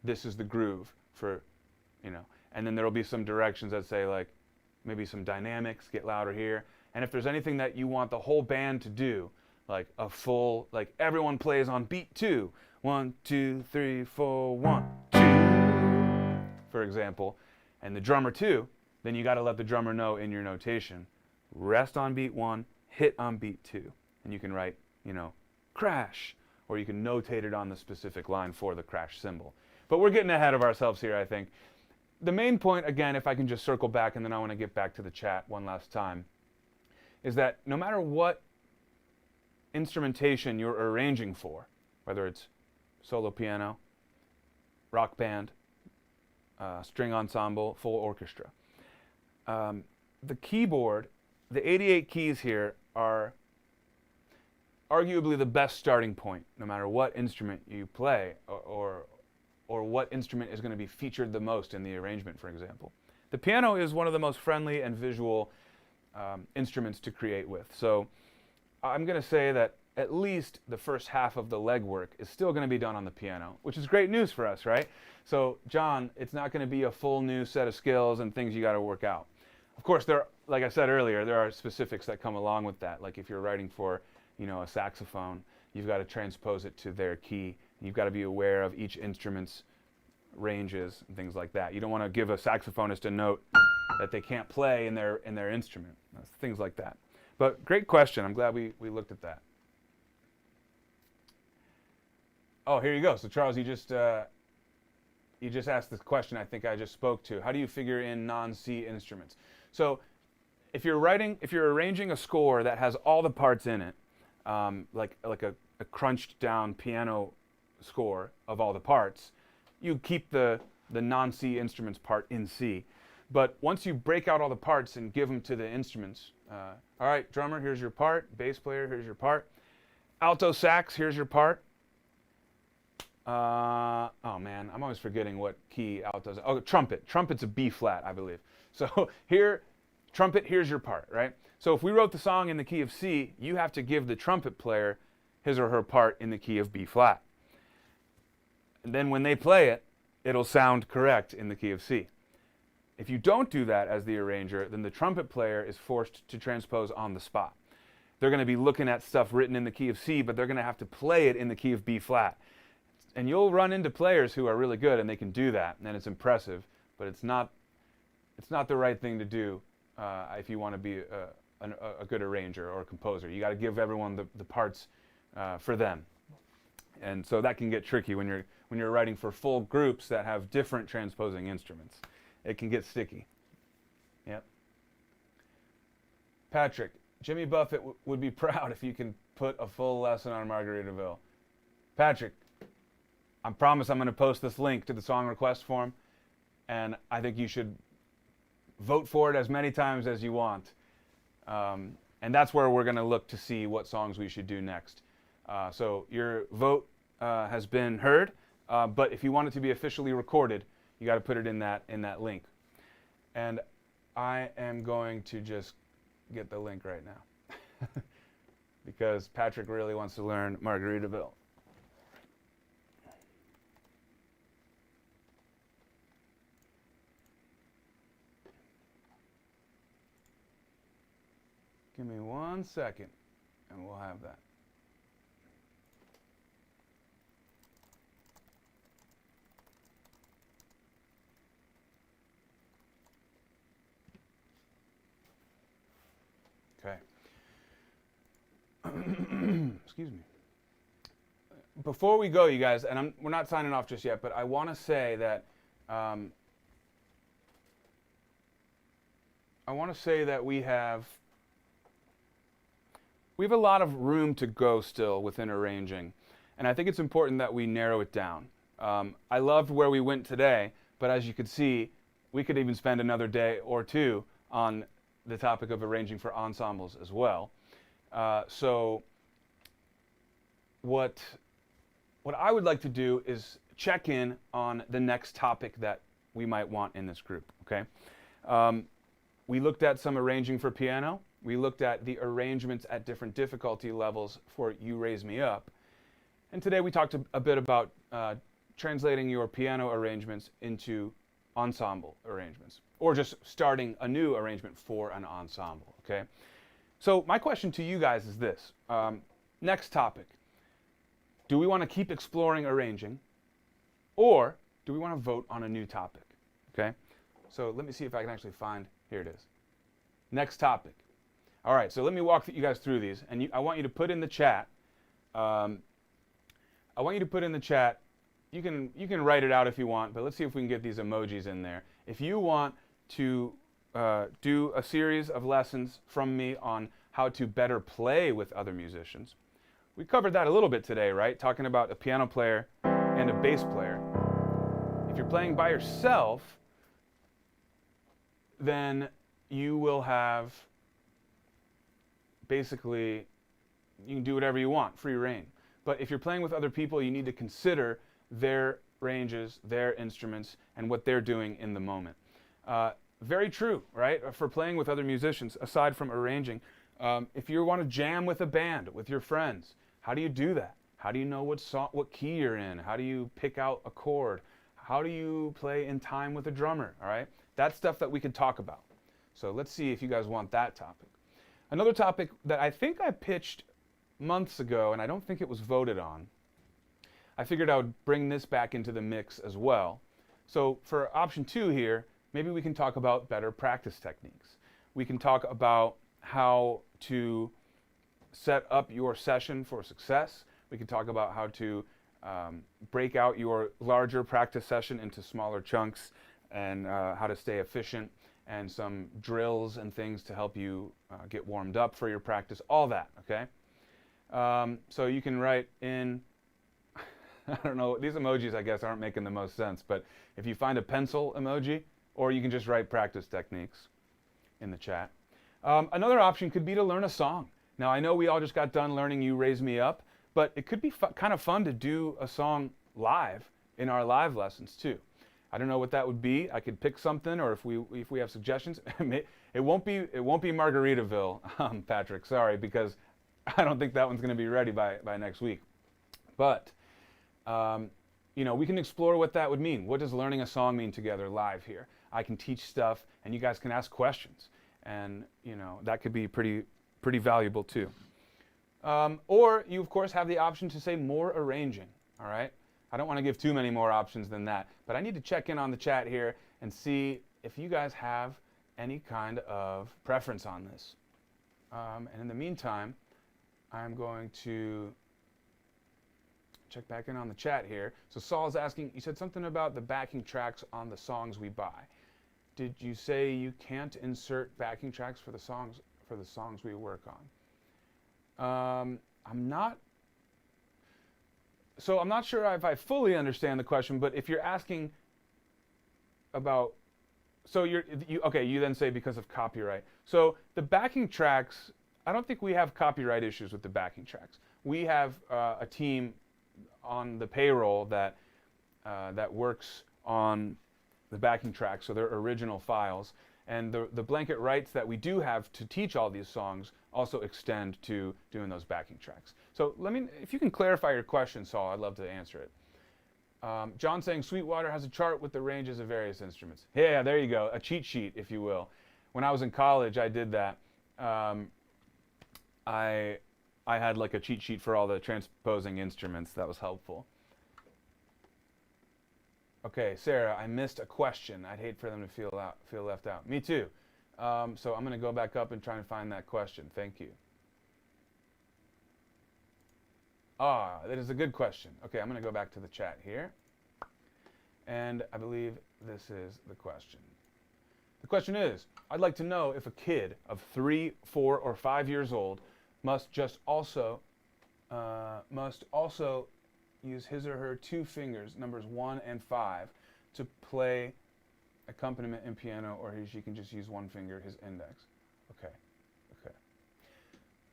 this is the groove for, you know. And then there will be some directions that say like, maybe some dynamics, get louder here. And if there's anything that you want the whole band to do, like a full, like everyone plays on beat 2, 1, 2, 3, 4, 1, 2, for example, and the drummer too, then you got to let the drummer know in your notation, rest on beat 1, hit on beat 2, and you can write, you know, crash, or you can notate it on the specific line for the crash symbol. But we're getting ahead of ourselves here, I think. The main point, again, if I can just circle back, and then I want to get back to the chat one last time, is that no matter what instrumentation you're arranging for, whether it's solo piano, rock band, string ensemble, full orchestra, the keyboard, the 88 keys here are arguably the best starting point, no matter what instrument you play, or what instrument is going to be featured the most in the arrangement, for example. The piano is one of the most friendly and visual instruments to create with. So I'm going to say that at least the first half of the legwork is still going to be done on the piano, which is great news for us, right? So, John, it's not going to be a full new set of skills and things you got to work out. Of course, like I said earlier, there are specifics that come along with that. Like if you're writing for, you know, a saxophone, you've got to transpose it to their key. You've got to be aware of each instrument's ranges and things like that. You don't want to give a saxophonist a note that they can't play in their instrument. Things like that. But great question. I'm glad we looked at that. Oh, here you go. So Charles, you just asked this question I think I just spoke to. How do you figure in non-C instruments? So if you're arranging a score that has all the parts in it, like a crunched down piano score of all the parts, you keep the non-C instruments part in C. But once you break out all the parts and give them to the instruments, all right, drummer, here's your part. Bass player, here's your part. Alto sax, here's your part. Oh man, I'm always forgetting what key alto's. Oh, trumpet. Trumpet's a B flat, I believe. So here, trumpet, here's your part, right? So if we wrote the song in the key of C, you have to give the trumpet player his or her part in the key of B flat. And then when they play it, it'll sound correct in the key of C. If you don't do that as the arranger, then the trumpet player is forced to transpose on the spot. They're going to be looking at stuff written in the key of C, but they're going to have to play it in the key of B flat. And you'll run into players who are really good and they can do that, and it's impressive, but it's not the right thing to do if you want to be a good arranger or a composer. You got to give everyone the parts for them. And so that can get tricky when you're writing for full groups that have different transposing instruments. It can get sticky. Yep. Patrick, Jimmy Buffett would be proud if you can put a full lesson on Margaritaville. Patrick, I promise I'm going to post this link to the song request form, and I think you should vote for it as many times as you want. And that's where we're going to look to see what songs we should do next. So your vote has been heard, but if you want it to be officially recorded, you got to put it in that link. And I am going to just get the link right now because Patrick really wants to learn Margaritaville. Give me 1 second, and we'll have that. Okay. Excuse me. Before we go, you guys, and we're not signing off just yet, but I want to say that we have a lot of room to go still within arranging, and I think it's important that we narrow it down. I loved where we went today, but as you could see, we could even spend another day or two on the topic of arranging for ensembles as well. So what I would like to do is check in on the next topic that we might want in this group, okay? We looked at some arranging for piano. We looked at the arrangements at different difficulty levels for You Raise Me Up. And today we talked a bit about translating your piano arrangements into ensemble arrangements, or just starting a new arrangement for an ensemble, okay? So my question to you guys is this. Next topic. Do we want to keep exploring arranging, or do we want to vote on a new topic, okay? So let me see if I can actually find, here it is. Next topic. All right, so let me walk you guys through these, and I want you to put in the chat, you can write it out if you want, but let's see if we can get these emojis in there. If you want to do a series of lessons from me on how to better play with other musicians, we covered that a little bit today, right? Talking about a piano player and a bass player. If you're playing by yourself, then you will have basically, you can do whatever you want, free reign. But if you're playing with other people, you need to consider their ranges, their instruments, and what they're doing in the moment. Very true, right? For playing with other musicians, aside from arranging, if you want to jam with a band, with your friends, how do you do that? How do you know what key you're in? How do you pick out a chord? How do you play in time with a drummer, all right? That's stuff that we could talk about. So let's see if you guys want that topic. Another topic that I think I pitched months ago, and I don't think it was voted on, I figured I would bring this back into the mix as well. So for option 2 here, maybe we can talk about better practice techniques. We can talk about how to set up your session for success. We can talk about how to break out your larger practice session into smaller chunks, and how to stay efficient, and some drills and things to help you get warmed up for your practice, all that, okay? So you can write in, I don't know, these emojis I guess aren't making the most sense, but if you find a pencil emoji, or you can just write practice techniques in the chat. Another option could be to learn a song. Now I know we all just got done learning You Raise Me Up, but it could be kind of fun to do a song live in our live lessons too. I don't know what that would be. I could pick something, or if we have suggestions, it won't be Margaritaville, Patrick. Sorry, because I don't think that one's going to be ready by next week. But you know, we can explore what that would mean. What does learning a song mean together live here? I can teach stuff, and you guys can ask questions, and you know that could be pretty valuable too. Or you of course have the option to say more arranging. All right. I don't want to give too many more options than that, but I need to check in on the chat here and see if you guys have any kind of preference on this. And in the meantime, I'm going to check back in on the chat here. So Saul's asking, you said something about the backing tracks on the songs we buy. Did you say you can't insert backing tracks for the songs we work on? I'm not sure if I fully understand the question, but if you're asking about, so you then say because of copyright. So the backing tracks, I don't think we have copyright issues with the backing tracks. We have a team on the payroll that works on the backing tracks, so they're original files. And the blanket rights that we do have to teach all these songs also extend to doing those backing tracks. So if you can clarify your question, Saul, I'd love to answer it. John saying Sweetwater has a chart with the ranges of various instruments. Yeah, there you go, a cheat sheet, if you will. When I was in college, I did that. I had like a cheat sheet for all the transposing instruments. That was helpful. Okay, Sarah, I missed a question. I'd hate for them to feel left out. Me too. So I'm going to go back up and try and find that question. Thank you. That is a good question. Okay, I'm going to go back to the chat here. And I believe this is the question. The question is, I'd like to know if a kid of 3, 4, or 5 years old must also use his or her 2 fingers, numbers 1 and 5, to play accompaniment in piano, or she can just use 1 finger, his index. Okay.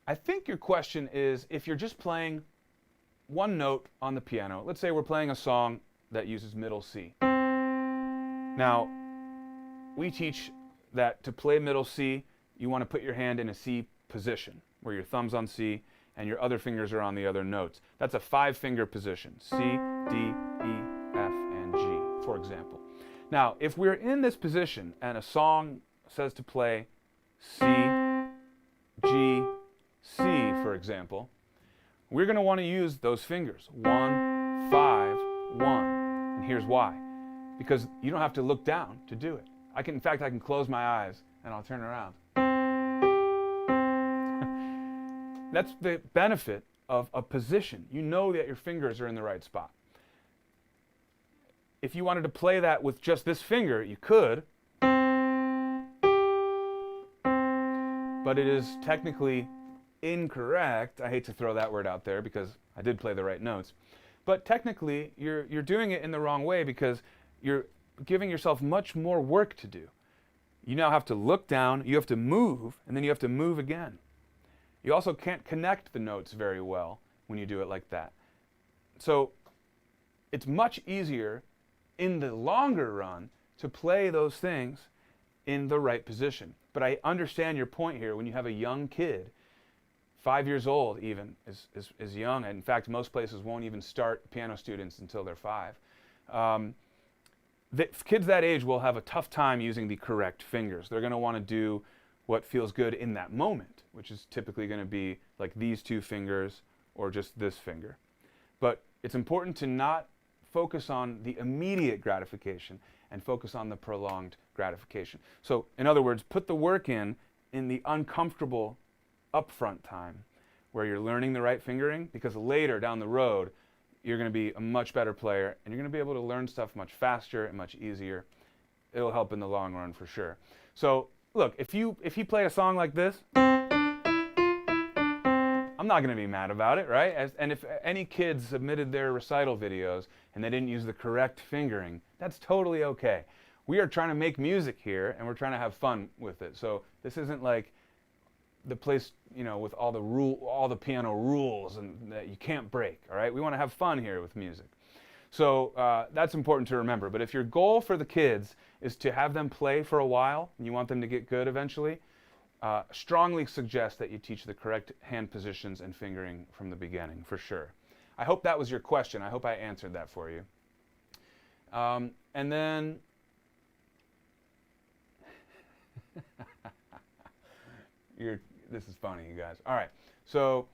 I think your question is, if you're just playing 1 note on the piano, let's say we're playing a song that uses middle C. Now, we teach that to play middle C, you want to put your hand in a C position, where your thumb's on C and your other fingers are on the other notes. That's a 5-finger position, C, D, E, F, and G, for example. Now, if we're in this position and a song says to play C, G, C, for example, we're going to want to use those fingers, 1, 5, 1. And here's why. Because you don't have to look down to do it. In fact, I can close my eyes and I'll turn around. That's the benefit of a position. You know that your fingers are in the right spot. If you wanted to play that with just this finger, you could. But it is technically incorrect. I hate to throw that word out there because I did play the right notes. But technically, you're doing it in the wrong way because you're giving yourself much more work to do. You now have to look down, you have to move, and then you have to move again. You also can't connect the notes very well when you do it like that. So it's much easier in the longer run to play those things in the right position. But I understand your point here. When you have a young kid, 5 years old even is young. In fact, most places won't even start piano students until they're 5. Kids that age will have a tough time using the correct fingers. They're going to want to do what feels good in that moment, which is typically going to be like these 2 fingers or just this finger. But it's important to not focus on the immediate gratification and focus on the prolonged gratification. So, in other words, put the work in the uncomfortable upfront time where you're learning the right fingering, because later down the road, you're going to be a much better player and you're going to be able to learn stuff much faster and much easier. It'll help in the long run for sure. So, look, if you play a song like this, I'm not going to be mad about it, right? And if any kids submitted their recital videos and they didn't use the correct fingering, that's totally okay. We are trying to make music here and we're trying to have fun with it. So this isn't like the place, with all the piano rules and that you can't break, all right? We want to have fun here with music. So that's important to remember. But if your goal for the kids is to have them play for a while and you want them to get good eventually, strongly suggest that you teach the correct hand positions and fingering from the beginning, for sure. I hope that was your question. I hope I answered that for you. And then, this is funny, you guys. All right, so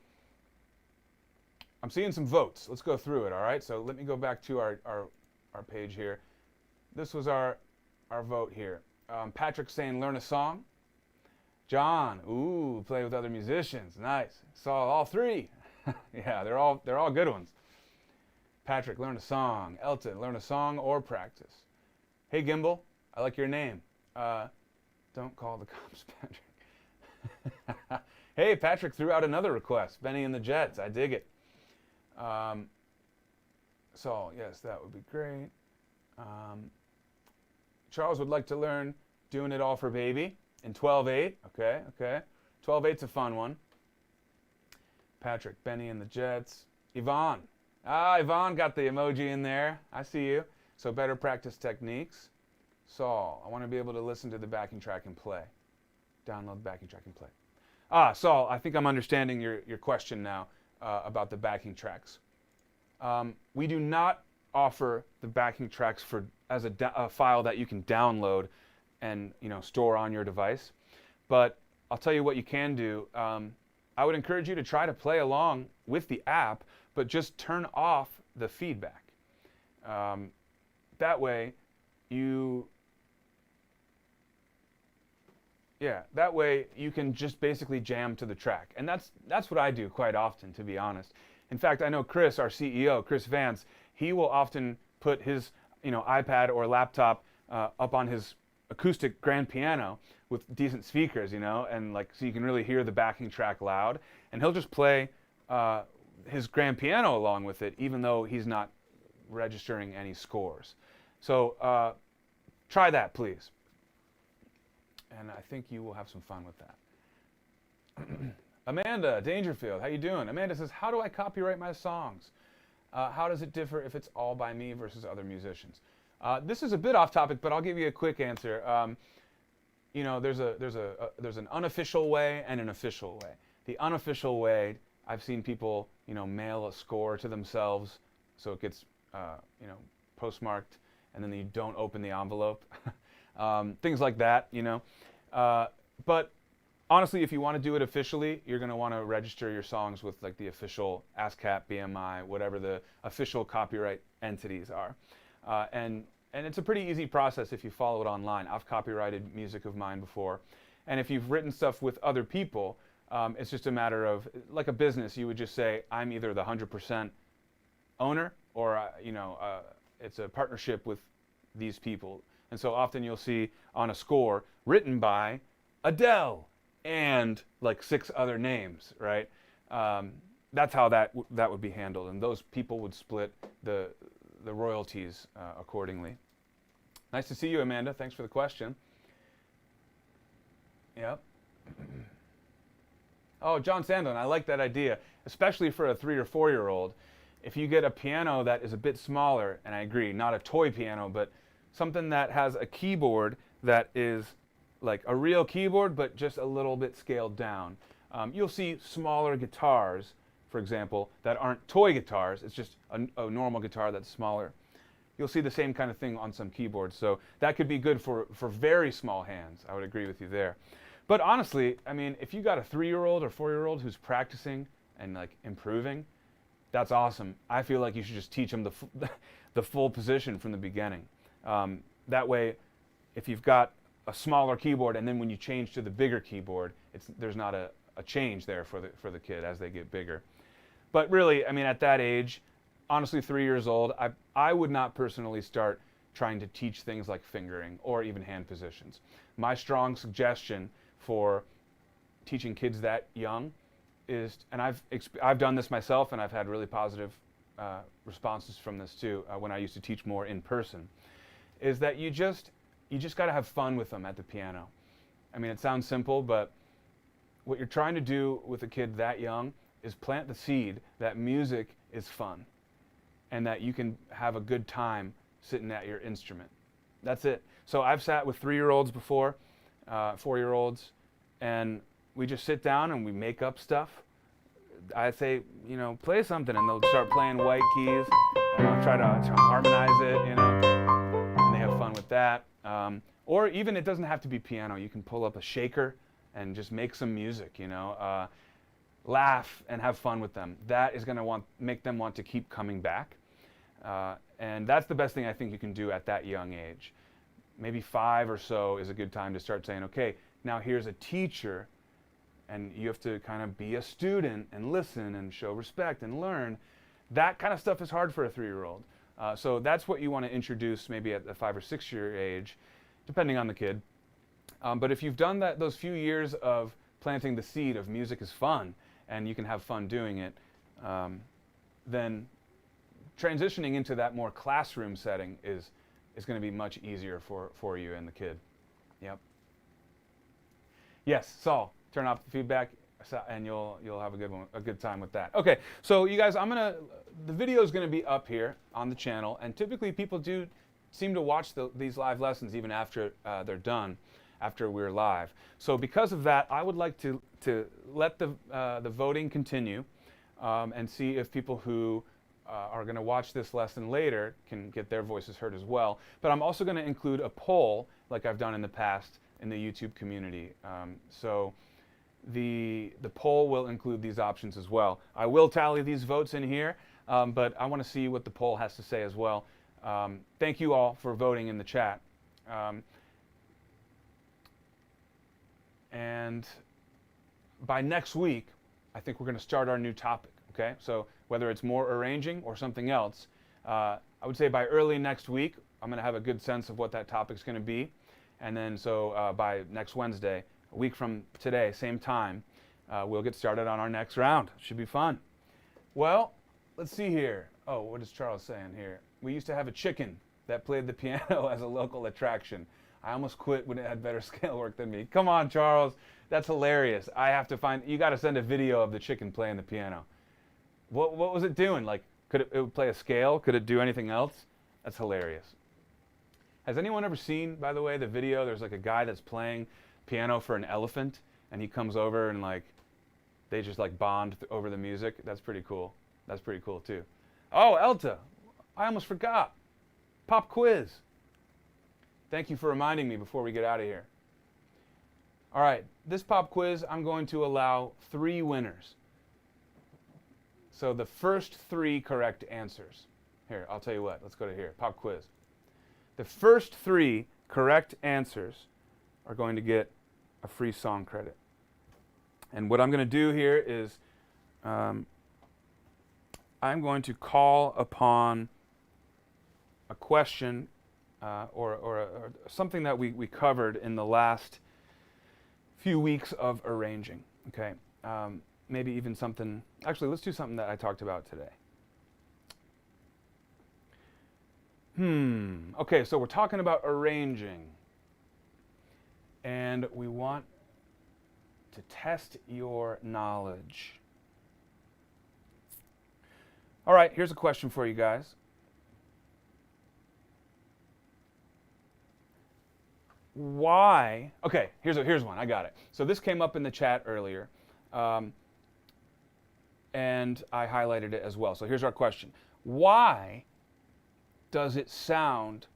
I'm seeing some votes. Let's go through it, all right? So let me go back to our page here. This was our vote here. Patrick's saying learn a song. John, ooh, play with other musicians. Nice. Saw all 3. Yeah, they're all good ones. Patrick, learn a song. Elton, learn a song or practice. Hey, Gimbal, I like your name. Don't call the cops, Patrick. Hey, Patrick threw out another request. Benny and the Jets. I dig it. So, yes, that would be great. Charles would like to learn Doing It All for Baby in 12/8. Okay. 12/8's a fun one. Patrick, Benny and the Jets. Yvonne. Yvonne got the emoji in there. I see you. So better practice techniques. Saul, I want to be able to listen to the backing track and play. Download the backing track and play. Saul, I think I'm understanding your question now about the backing tracks. We do not offer the backing tracks as a file that you can download and store on your device. But I'll tell you what you can do. I would encourage you to try to play along with the app, but just turn off the feedback. That way you can just basically jam to the track. And that's what I do quite often, to be honest. In fact, I know Chris, our CEO, Chris Vance, he will often put his iPad or laptop up on his acoustic grand piano with decent speakers, and so you can really hear the backing track loud. And he'll just play his grand piano along with it, even though he's not registering any scores. So try that, please. And I think you will have some fun with that. Amanda Dangerfield, how you doing? Amanda says, how do I copyright my songs? How does it differ if it's all by me versus other musicians? This is a bit off topic, but I'll give you a quick answer. There's an unofficial way and an official way. The unofficial way, I've seen people, mail a score to themselves, so it gets, postmarked, and then you don't open the envelope. Things like that, But honestly, if you want to do it officially, you're going to want to register your songs with like the official ASCAP, BMI, whatever the official copyright entities are. And it's a pretty easy process if you follow it online. I've copyrighted music of mine before. And if you've written stuff with other people, it's just a matter of, like a business, you would just say, I'm either the 100% owner or, it's a partnership with these people. And so often you'll see on a score written by Adele and like 6 other names, right? That's how that would be handled. And those people would split the royalties accordingly. Nice to see you, Amanda. Thanks for the question. Yep. Oh, John Sandlin, I like that idea, especially for a 3 or 4-year-old. If you get a piano that is a bit smaller, and I agree, not a toy piano, but something that has a keyboard that is like a real keyboard, but just a little bit scaled down. You'll see smaller guitars, for example, that aren't toy guitars. It's just a normal guitar that's smaller. You'll see the same kind of thing on some keyboards. So that could be good for very small hands. I would agree with you there. But honestly, I mean, if you got a 3-year-old or 4-year-old who's practicing and like improving, that's awesome. I feel like you should just teach them the full position from the beginning. That way, if you've got a smaller keyboard and then when you change to the bigger keyboard, there's not a change there for the kid as they get bigger. But really, I mean, at that age, honestly, 3 years old, I would not personally start trying to teach things like fingering or even hand positions. My strong suggestion for teaching kids that young is, and I've done this myself, and I've had really positive responses from this too when I used to teach more in person, is that you just got to have fun with them at the piano. I mean, it sounds simple, but what you're trying to do with a kid that young is plant the seed that music is fun and that you can have a good time sitting at your instrument. That's it. So I've sat with 3-year-olds before, 4-year-olds, and we just sit down and we make up stuff. I say, play something, and they'll start playing white keys, and I'll try to harmonize it, and they have fun with that. Or even, it doesn't have to be piano. You can pull up a shaker and just make some music, laugh and have fun with them. That is going to make them want to keep coming back. And that's the best thing I think you can do at that young age. Maybe 5 or so is a good time to start saying, okay, now here's a teacher, and you have to kind of be a student and listen and show respect and learn. That kind of stuff is hard for a 3-year-old. So that's what you want to introduce maybe at the 5 or 6 year age, depending on the kid. But if you've done those few years of planting the seed of music is fun and you can have fun doing it, then transitioning into that more classroom setting is going to be much easier for you and the kid. Yep. Yes, Saul, turn off the feedback and you'll have a good time with that. Okay, so you guys, the video is going to be up here on the channel, and typically people do seem to watch these live lessons even after they're done, after we're live. So because of that, I would like to let the voting continue and see if people who are going to watch this lesson later can get their voices heard as well. But I'm also going to include a poll, like I've done in the past, in the YouTube community. So the poll will include these options as well. I will tally these votes in here, but I want to see what the poll has to say as well. Thank you all for voting in the chat. And by next week, I think we're going to start our new topic, okay? So whether it's more arranging or something else, I would say by early next week, I'm going to have a good sense of what that topic's going to be. And then so by next Wednesday, a week from today, same time, we'll get started on our next round. Should be fun. Well, let's see here. Oh, what is Charles saying here? We used to have a chicken that played the piano as a local attraction. I almost quit when it had better scale work than me. Come on, Charles. That's hilarious. I have to find, you got to send a video of the chicken playing the piano. What was it doing? Like, could it would play a scale? Could it do anything else? That's hilarious. Has anyone ever seen, by the way, the video? There's like a guy that's playing piano for an elephant, and he comes over and like, they just like bond over the music. That's pretty cool. That's pretty cool too. Oh, Elta, I almost forgot. Pop quiz. Thank you for reminding me before we get out of here. All right, this pop quiz, I'm going to allow 3 winners. So the first 3 correct answers. Here, I'll tell you what. Let's go to here. Pop quiz. The first 3 correct answers are going to get a free song credit. And what I'm going to do here is I'm going to call upon a question or something that we covered in the last few weeks of arranging. Okay, maybe even something. Actually, let's do something that I talked about today. Okay, so we're talking about arranging, and we want to test your knowledge. All right, here's a question for you guys. Why? Okay, here's one. I got it. So this came up in the chat earlier, and I highlighted it as well. So here's our question. Why does it sound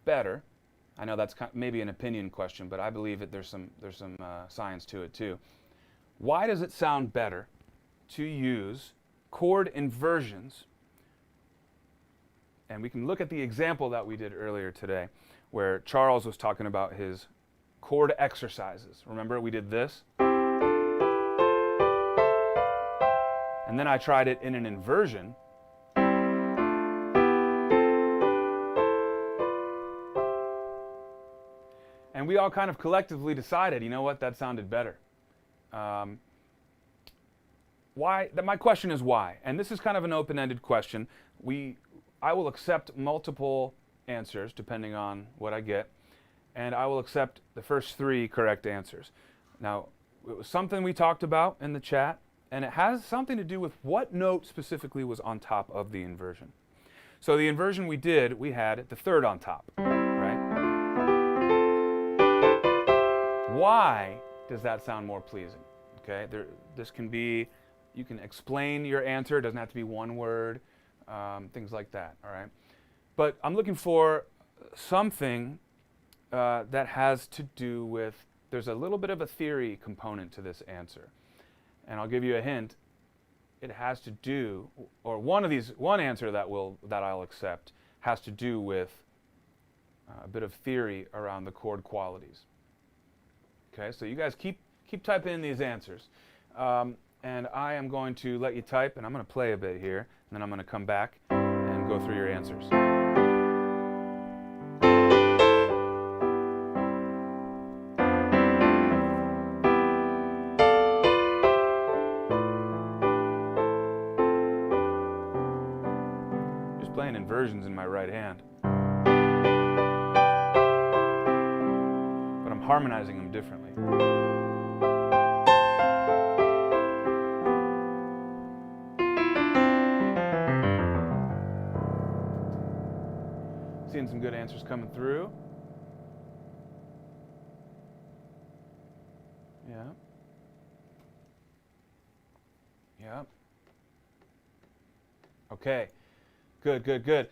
better? I know that's maybe an opinion question, but I believe that there's some science to it too. Why does it sound better to use chord inversions? And we can look at the example that we did earlier today, where Charles was talking about his chord exercises. Remember, we did this? And then I tried it in an inversion. And we all kind of collectively decided, you know what, that sounded better. Why? My question is why? And this is kind of an open-ended question. I will accept multiple answers depending on what I get, and I will accept the first 3 correct answers. Now, it was something we talked about in the chat, and it has something to do with what note specifically was on top of the inversion. So the inversion we did, we had the 3rd on top, right? Why does that sound more pleasing? Okay, this can be, you can explain your answer, it doesn't have to be one word, things like that, all right? But I'm looking for something that has to do with, there's a little bit of a theory component to this answer. And I'll give you a hint. It has to do, or one answer that I'll accept has to do with a bit of theory around the chord qualities. Okay, so you guys keep typing in these answers. And I am going to let you type, and I'm going to play a bit here, and then I'm going to come back and go through your answers. Just playing inversions in my right hand. But I'm harmonizing them differently. Seeing some good answers coming through. Yeah. Yeah. Okay. Good.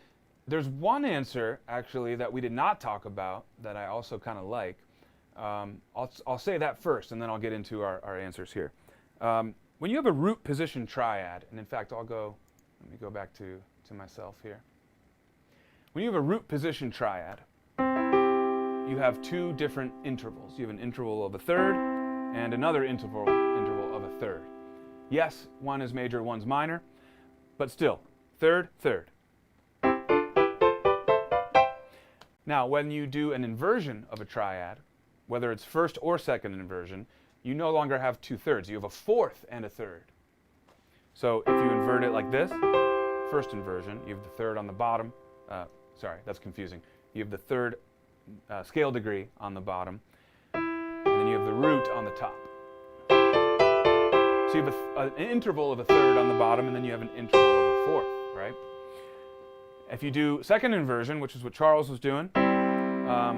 There's one answer, actually, that we did not talk about that I also kind of like. I'll say that first, and then I'll get into our answers here. When you have a root position triad, and in fact, let me go back to myself here. When you have a root position triad, you have two different intervals. You have an interval of a third and another interval of a third. Yes, one is major, one's minor, but still, third, third. Now, when you do an inversion of a triad, whether it's first or second inversion, you no longer have two thirds. You have a fourth and a third. So if you invert it like this, first inversion, you have the third on the bottom. Sorry, that's confusing. You have the third scale degree on the bottom, and then you have the root on the top. So you have an interval of a third on the bottom, and then you have an interval of a fourth, right? If you do second inversion, which is what Charles was doing, where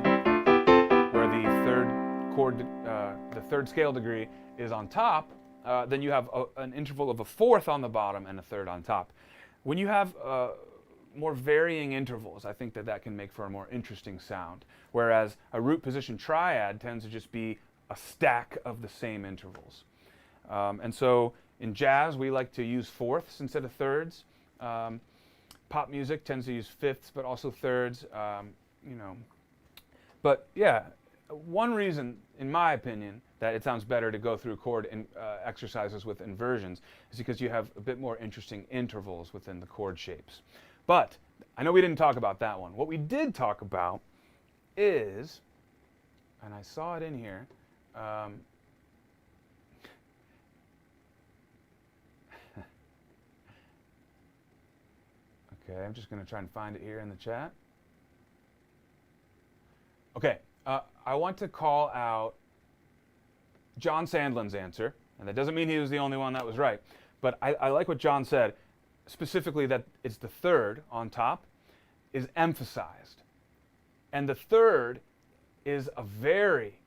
the third chord, the third scale degree is on top, then you have an interval of a fourth on the bottom and a third on top. When you have more varying intervals, I think that can make for a more interesting sound, whereas a root position triad tends to just be a stack of the same intervals. And so in jazz, we like to use fourths instead of thirds. Pop music tends to use fifths, but also thirds. But yeah, one reason, in my opinion, that it sounds better to go through chord exercises with inversions is because you have a bit more interesting intervals within the chord shapes. But I know we didn't talk about that one. What we did talk about is, and I saw it in here, okay, I'm just going to try and find it here in the chat. Okay, I want to call out John Sandlin's answer, and that doesn't mean he was the only one that was right, but I like what John said, specifically that it's the third on top is emphasized. And the third is a very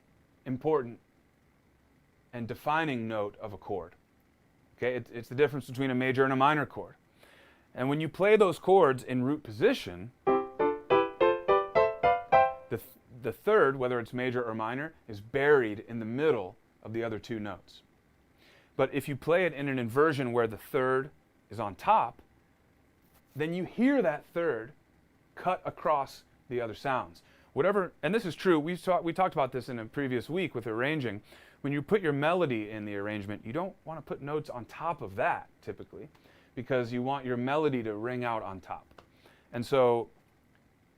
important and defining note of a chord. Okay, it's the difference between a major and a minor chord. And when you play those chords in root position, the third, whether it's major or minor, is buried in the middle of the other two notes. But if you play it in an inversion where the third is on top, then you hear that third cut across the other sounds. Whatever, and this is true, we talked about this in a previous week with arranging. When you put your melody in the arrangement, you don't want to put notes on top of that, typically, because you want your melody to ring out on top. And so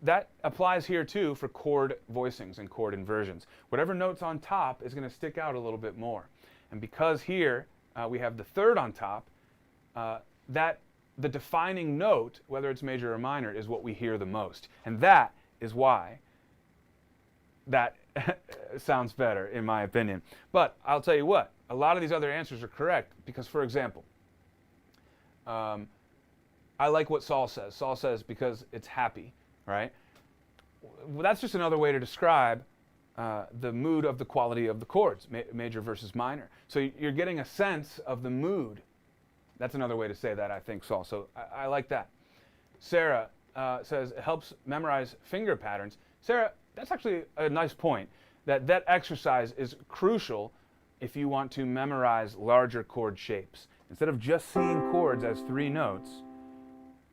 that applies here too for chord voicings and chord inversions. Whatever note's on top is going to stick out a little bit more. And because here we have the third on top, the defining note, whether it's major or minor, is what we hear the most. And that is why that sounds better, in my opinion. But I'll tell you what, a lot of these other answers are correct because, for example, I like what Saul says. Saul says because it's happy, right? Well, that's just another way to describe the mood of the quality of the chords, major versus minor. So you're getting a sense of the mood. That's another way to say that, I think, Saul. So I like that. Sarah says it helps memorize finger patterns. Sarah, that's actually a nice point. That exercise is crucial if you want to memorize larger chord shapes. Instead of just seeing chords as three notes,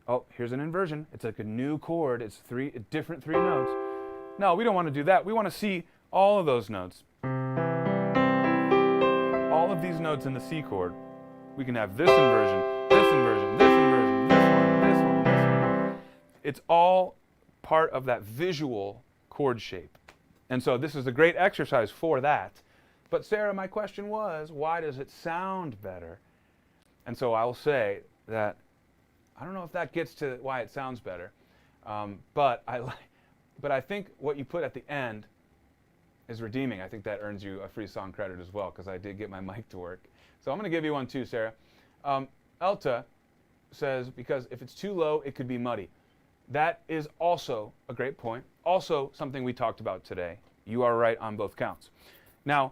oh, here's an inversion. It's like a new chord. It's different three notes. No, we don't want to do that. We want to see all of those notes. All of these notes in the C chord. We can have this inversion, this inversion, this inversion, this one, this one, this one. It's all part of that visual chord shape. And so this is a great exercise for that. But Sarah, my question was, why does it sound better? And so I will say that I don't know if that gets to why it sounds better, but I think what you put at the end is redeeming. I think that earns you a free song credit as well, because I did get my mic to work. So I'm going to give you one too, Sarah. Elta says, because if it's too low, it could be muddy. That is also a great point. Also something we talked about today. You are right on both counts. Now,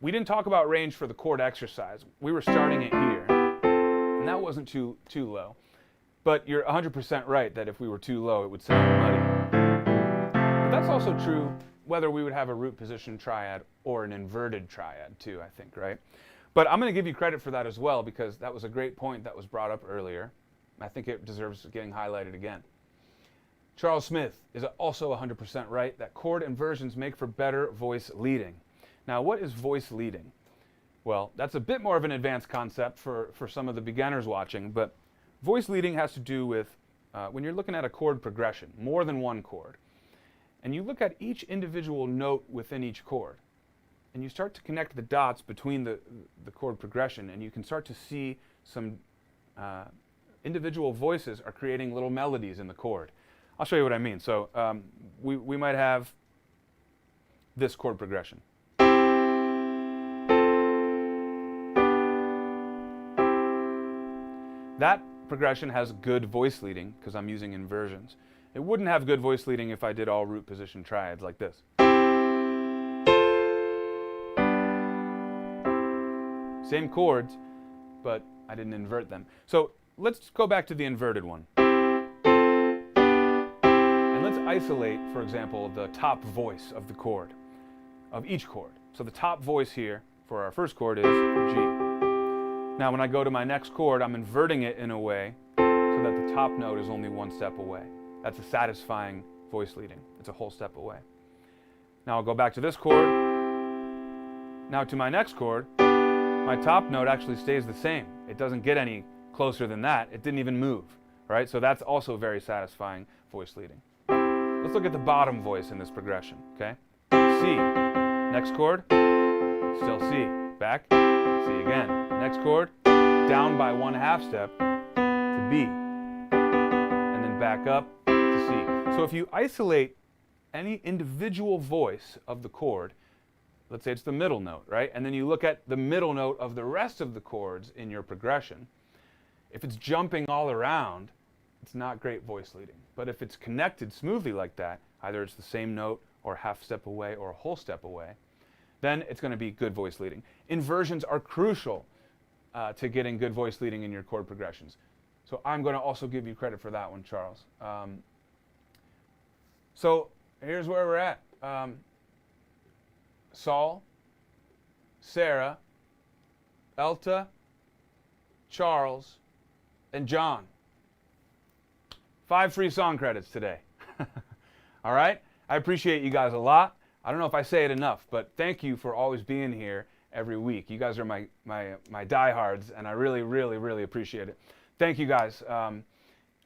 we didn't talk about range for the chord exercise. We were starting it here, and that wasn't too low. But you're 100% right that if we were too low, it would sound muddy. But that's also true whether we would have a root position triad or an inverted triad too, I think, right? But I'm going to give you credit for that as well, because that was a great point that was brought up earlier. I think it deserves getting highlighted again. Charles Smith is also 100% right that chord inversions make for better voice leading. Now, what is voice leading? Well, that's a bit more of an advanced concept for some of the beginners watching, but voice leading has to do with when you're looking at a chord progression, more than one chord, and you look at each individual note within each chord, and you start to connect the dots between the chord progression, and you can start to see some individual voices are creating little melodies in the chord. I'll show you what I mean. So we might have this chord progression. That progression has good voice leading because I'm using inversions. It wouldn't have good voice leading if I did all root position triads like this. Same chords, but I didn't invert them. So let's go back to the inverted one. And let's isolate, for example, the top voice of the chord, of each chord. So the top voice here for our first chord is G. Now when I go to my next chord, I'm inverting it in a way so that the top note is only one step away. That's a satisfying voice leading. It's a whole step away. Now I'll go back to this chord. Now to my next chord, my top note actually stays the same. It doesn't get any closer than that. It didn't even move, right? So that's also very satisfying voice leading. Let's look at the bottom voice in this progression, okay? C. Next chord, still C. Back, C again. Next chord, down by 1/2 step to B. And then back up to C. So if you isolate any individual voice of the chord, let's say it's the middle note, right? And then you look at the middle note of the rest of the chords in your progression. If it's jumping all around, it's not great voice leading. But if it's connected smoothly like that, either it's the same note or 1/2 step away or a whole step away, then it's going to be good voice leading. Inversions are crucial to getting good voice leading in your chord progressions. So I'm going to also give you credit for that one, Charles. So here's where we're at. Saul, Sarah, Elta, Charles, and John. 5 free song credits today. All right? I appreciate you guys a lot. I don't know if I say it enough, but thank you for always being here every week. You guys are my diehards, and I really, really, really appreciate it. Thank you guys.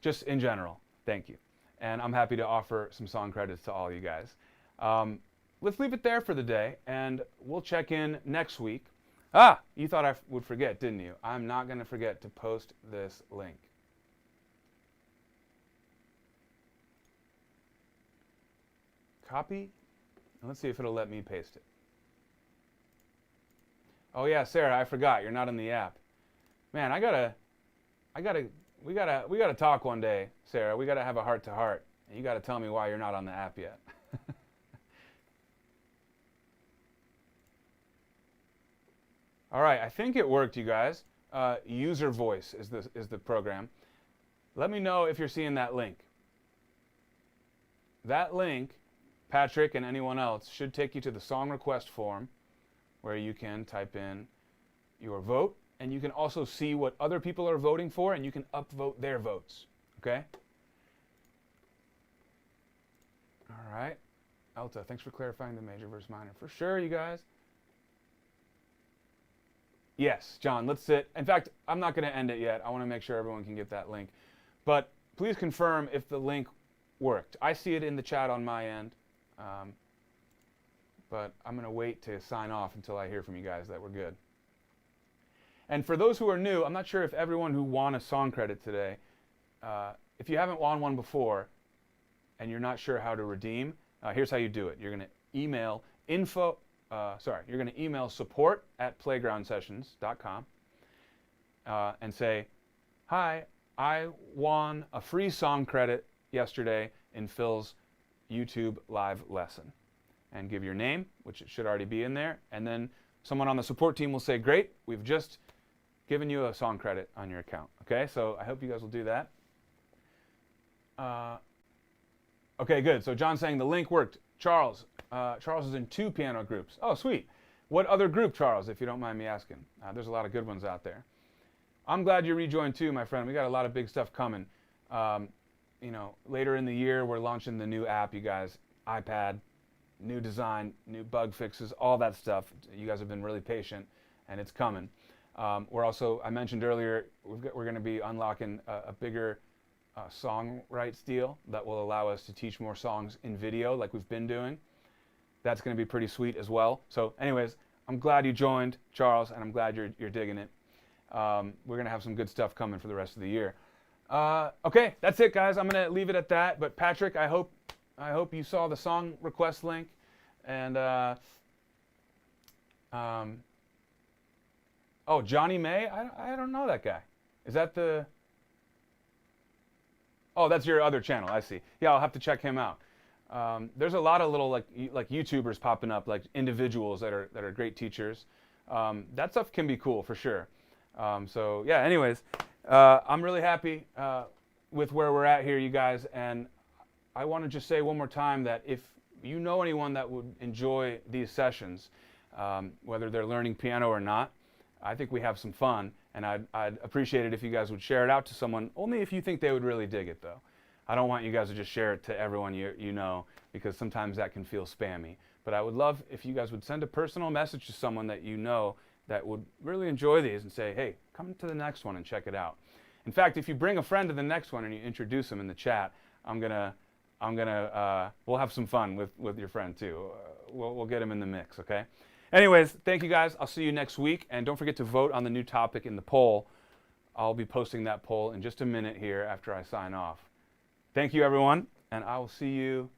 Just in general, thank you. And I'm happy to offer some song credits to all you guys. Let's leave it there for the day, and we'll check in next week. You thought I would forget, didn't you? I'm not going to forget to post this link. Copy. Let's see if it'll let me paste it. Oh yeah, Sarah, I forgot. You're not in the app. Man, we gotta talk one day, Sarah. We gotta have a heart to heart. And you gotta tell me why you're not on the app yet. All right, I think it worked, you guys. User Voice is the program. Let me know if you're seeing that link. That link, Patrick and anyone else, should take you to the song request form where you can type in your vote, and you can also see what other people are voting for, and you can upvote their votes, okay? All right. Elta, thanks for clarifying the major versus minor. For sure, you guys. Yes, John, let's sit. In fact, I'm not going to end it yet. I want to make sure everyone can get that link. But please confirm if the link worked. I see it in the chat on my end. But I'm going to wait to sign off until I hear from you guys that we're good. And for those who are new, I'm not sure if everyone who won a song credit today, if you haven't won one before and you're not sure how to redeem, here's how you do it. You're going to email support@playgroundsessions.com and say, hi, I won a free song credit yesterday in Phil's YouTube live lesson. And give your name, which it should already be in there, and then someone on the support team will say, great, we've just given you a song credit on your account. Okay, so I hope you guys will do that. Okay, good. So John's saying the link worked. Charles. Charles is in 2 piano groups. Oh, sweet. What other group, Charles, if you don't mind me asking? There's a lot of good ones out there. I'm glad you rejoined too, my friend. We got a lot of big stuff coming. Later in the year, we're launching the new app, you guys. iPad, new design, new bug fixes, all that stuff. You guys have been really patient, and it's coming. We're also, I mentioned earlier, we're going to be unlocking a bigger song rights deal that will allow us to teach more songs in video like we've been doing. That's going to be pretty sweet as well. So anyways, I'm glad you joined, Charles, and I'm glad you're digging it. We're going to have some good stuff coming for the rest of the year. Okay, that's it, guys. I'm going to leave it at that. But Patrick, I hope you saw the song request link. And oh, Johnny May? I don't know that guy. Is that the... Oh, that's your other channel. I see. Yeah, I'll have to check him out. There's a lot of little like YouTubers popping up, like individuals that are great teachers. That stuff can be cool for sure. So yeah. Anyways, I'm really happy with where we're at here, you guys. And I want to just say one more time that if you know anyone that would enjoy these sessions, whether they're learning piano or not, I think we have some fun. And I'd appreciate it if you guys would share it out to someone, only if you think they would really dig it, though. I don't want you guys to just share it to everyone you know, because sometimes that can feel spammy. But I would love if you guys would send a personal message to someone that you know that would really enjoy these and say, hey, come to the next one and check it out. In fact, if you bring a friend to the next one and you introduce them in the chat, we'll have some fun with your friend too. We'll get him in the mix, okay? Anyways, thank you guys. I'll see you next week. And don't forget to vote on the new topic in the poll. I'll be posting that poll in just a minute here after I sign off. Thank you, everyone, and I will see you